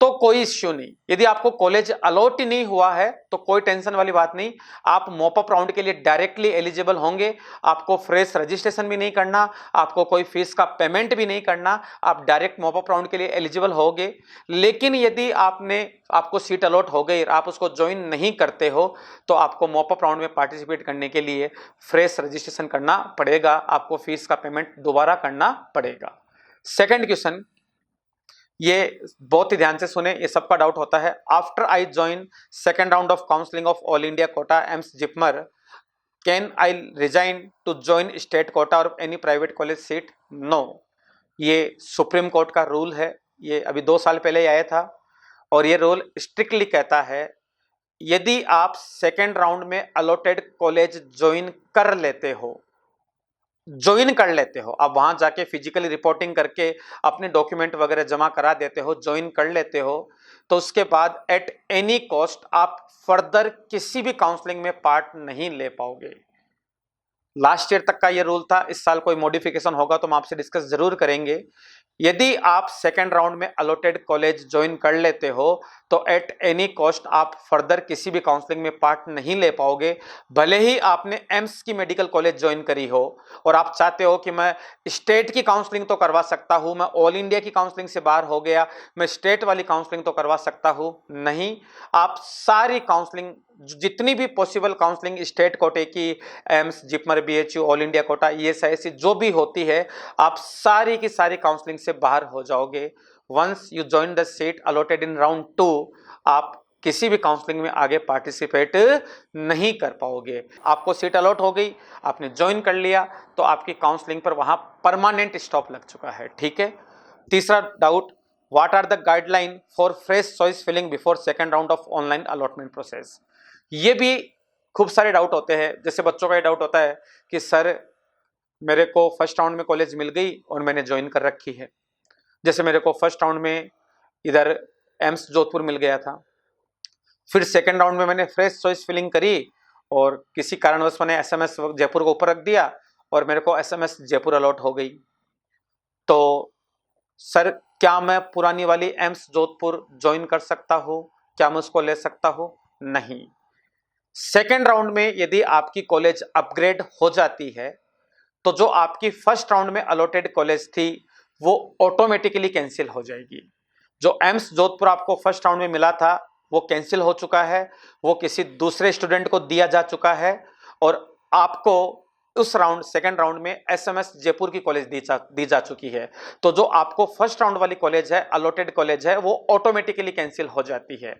तो कोई इश्यू नहीं। यदि आपको कॉलेज अलॉट ही नहीं हुआ है तो कोई टेंशन वाली बात नहीं, आप मॉपअप राउंड के लिए डायरेक्टली एलिजिबल होंगे। आपको फ्रेश रजिस्ट्रेशन भी नहीं करना, आपको कोई फीस का पेमेंट भी नहीं करना, आप डायरेक्ट मॉपअप राउंड के लिए एलिजिबल होंगे। लेकिन यदि आपको सीट अलॉट हो गई, आप उसको ज्वाइन नहीं करते हो, तो आपको मॉपअप राउंड में पार्टिसिपेट करने के लिए फ्रेश रजिस्ट्रेशन करना पड़ेगा, आपको फीस का पेमेंट दोबारा करना पड़ेगा। सेकेंड क्वेश्चन, ये बहुत ही ध्यान से सुने, ये सबका डाउट होता है। After I join second round of counselling of all India quota AIIMS JIPMER, can I resign to join state quota और any private college seat? No, ये सुप्रीम कोर्ट का रूल है, ये अभी 2 साल पहले ही आया था और ये रूल स्ट्रिक्टली कहता है यदि आप सेकेंड राउंड में अलॉटेड कॉलेज ज्वाइन कर लेते हो, आप वहां जाके फिजिकली रिपोर्टिंग करके अपने डॉक्यूमेंट वगैरह जमा करा देते हो, ज्वाइन कर लेते हो, तो उसके बाद एट एनी कॉस्ट आप फर्दर किसी भी काउंसलिंग में पार्ट नहीं ले पाओगे। लास्ट ईयर तक का ये रूल था, इस साल कोई मॉडिफिकेशन होगा तो हम आपसे डिस्कस जरूर करेंगे। यदि आप सेकेंड राउंड में अलॉटेड कॉलेज ज्वाइन कर लेते हो तो एट एनी कॉस्ट आप फर्दर किसी भी काउंसलिंग में पार्ट नहीं ले पाओगे। भले ही आपने एम्स की मेडिकल कॉलेज ज्वाइन करी हो और आप चाहते हो कि मैं स्टेट की काउंसलिंग तो करवा सकता हूं, मैं ऑल इंडिया की काउंसलिंग से बाहर हो गया, मैं स्टेट वाली काउंसलिंग तो करवा सकता हूं, नहीं। आप सारी काउंसलिंग, जितनी भी पॉसिबल काउंसलिंग स्टेट कोटे की, AIIMS, JIPMER, BHU, all India Kota, ESIC जो भी होती है, आप सारी की सारी काउंसलिंग से बाहर हो जाओगे। Once you join the seat allotted in round 2, आप किसी भी काउंसलिंग में आगे पार्टिसिपेट नहीं कर पाओगे। आपको सीट अलॉट हो गई, आपने ज्वाइन कर लिया, तो आपकी काउंसलिंग पर वहां परमानेंट स्टॉप लग चुका है, ठीक है। तीसरा doubt, what are the guideline for fresh choice filling before second round of online allotment process? ये भी खूब सारे डाउट होते हैं। जैसे बच्चों का ये डाउट होता है कि सर मेरे को फर्स्ट राउंड में कॉलेज मिल गई और मैंने ज्वाइन कर रखी है। जैसे मेरे को फर्स्ट राउंड में इधर एम्स जोधपुर मिल गया था, फिर सेकेंड राउंड में मैंने फ्रेश चॉइस फिलिंग करी और किसी कारणवश मैंने एसएमएस जयपुर को ऊपर रख दिया और मेरे को एसएमएस जयपुर अलॉट हो गई। तो सर क्या मैं पुरानी वाली एम्स जोधपुर ज्वाइन कर सकता हूं? क्या मैं उसको ले सकता हूं? नहीं। सेकेंड राउंड में यदि आपकी कॉलेज अपग्रेड हो जाती है तो जो आपकी फर्स्ट राउंड में अलॉटेड कॉलेज थी वो ऑटोमेटिकली कैंसिल हो जाएगी। जो एम्स जोधपुर आपको फर्स्ट राउंड में मिला था वो कैंसिल हो चुका है, वो किसी दूसरे स्टूडेंट को दिया जा चुका है और आपको उस राउंड सेकंड राउंड में एसएमएस जयपुर की कॉलेज दी जा चुकी है। तो जो आपको फर्स्ट राउंड वाली कॉलेज है, अलॉटेड कॉलेज है, वो ऑटोमेटिकली कैंसिल हो जाती है।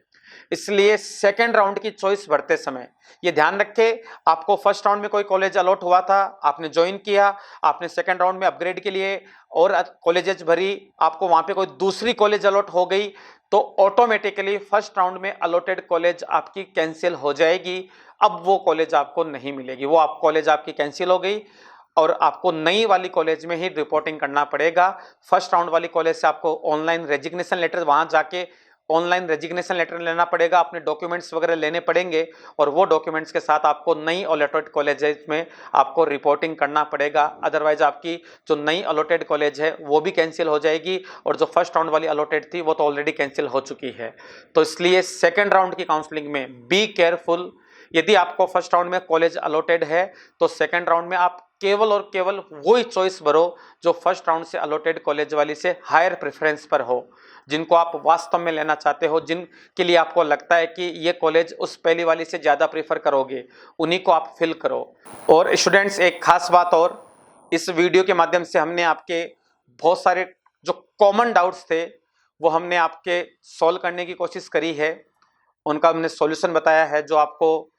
इसलिए सेकंड राउंड की चॉइस भरते समय ये ध्यान रखें, आपको फर्स्ट राउंड में कोई कॉलेज अलॉट हुआ था, आपने ज्वाइन किया, आपने सेकंड राउंड में अपग्रेड के लिए और कॉलेजेस भरी, आपको वहां पे कोई दूसरी कॉलेज अलॉट हो गई तो ऑटोमेटिकली फर्स्ट राउंड में अलॉटेड कॉलेज आपकी कैंसिल हो जाएगी। अब वो कॉलेज आपको नहीं मिलेगी, वो कॉलेज आपकी कैंसिल हो गई और आपको नई वाली कॉलेज में ही रिपोर्टिंग करना पड़ेगा। फर्स्ट राउंड वाली कॉलेज से आपको ऑनलाइन रेजिग्नेशन लेटर, वहां जाके ऑनलाइन रेजिग्नेशन लेटर लेना पड़ेगा, अपने डॉक्यूमेंट्स वगैरह लेने पड़ेंगे और वो डॉक्यूमेंट्स के साथ आपको नई अलॉटेड कॉलेज में आपको रिपोर्टिंग करना पड़ेगा। अदरवाइज आपकी जो नई अलॉटेड कॉलेज है वो भी कैंसिल हो जाएगी और जो फर्स्ट राउंड वाली अलॉटेड थी वो तो ऑलरेडी कैंसिल हो चुकी है। तो इसलिए सेकेंड राउंड की काउंसलिंग में बी केयरफुल। यदि आपको फर्स्ट राउंड में कॉलेज अलॉटेड है तो सेकेंड राउंड में आप केवल और केवल वही चॉइस भरो जो फर्स्ट राउंड से अलॉटेड कॉलेज वाली से हायर प्रेफरेंस पर हो, जिनको आप वास्तव में लेना चाहते हो, जिनके लिए आपको लगता है कि ये कॉलेज उस पहली वाली से ज़्यादा प्रेफर करोगे, उन्हीं को आप फिल करो। और स्टूडेंट्स, एक खास बात और, इस वीडियो के माध्यम से हमने आपके बहुत सारे जो कॉमन डाउट्स थे वो हमने आपके सॉल्व करने की कोशिश करी है, उनका हमने सॉल्यूशन बताया है। जो आपको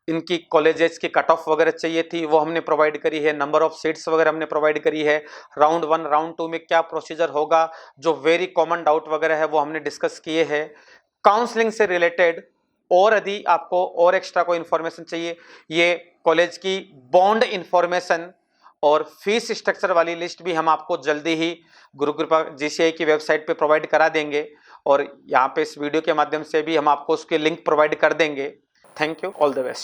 इनकी कॉलेजेस की कट ऑफ वगैरह चाहिए थी वो हमने प्रोवाइड करी है, नंबर ऑफ सीट्स वगैरह हमने प्रोवाइड करी है, राउंड 1 राउंड 2 में क्या प्रोसीजर होगा, जो वेरी कॉमन डाउट वगैरह है वो हमने डिस्कस किए हैं। काउंसलिंग से रिलेटेड और यदि आपको और एक्स्ट्रा कोई इन्फॉर्मेशन चाहिए, ये कॉलेज की बॉन्ड इन्फॉर्मेशन और फीस स्ट्रक्चर वाली लिस्ट भी हम आपको जल्दी ही गुरु कृपा जीसीआई की वेबसाइट पे प्रोवाइड करा देंगे और यहाँ पे इस वीडियो के माध्यम से भी हम आपको उसके लिंक प्रोवाइड कर देंगे। Thank you, all the best.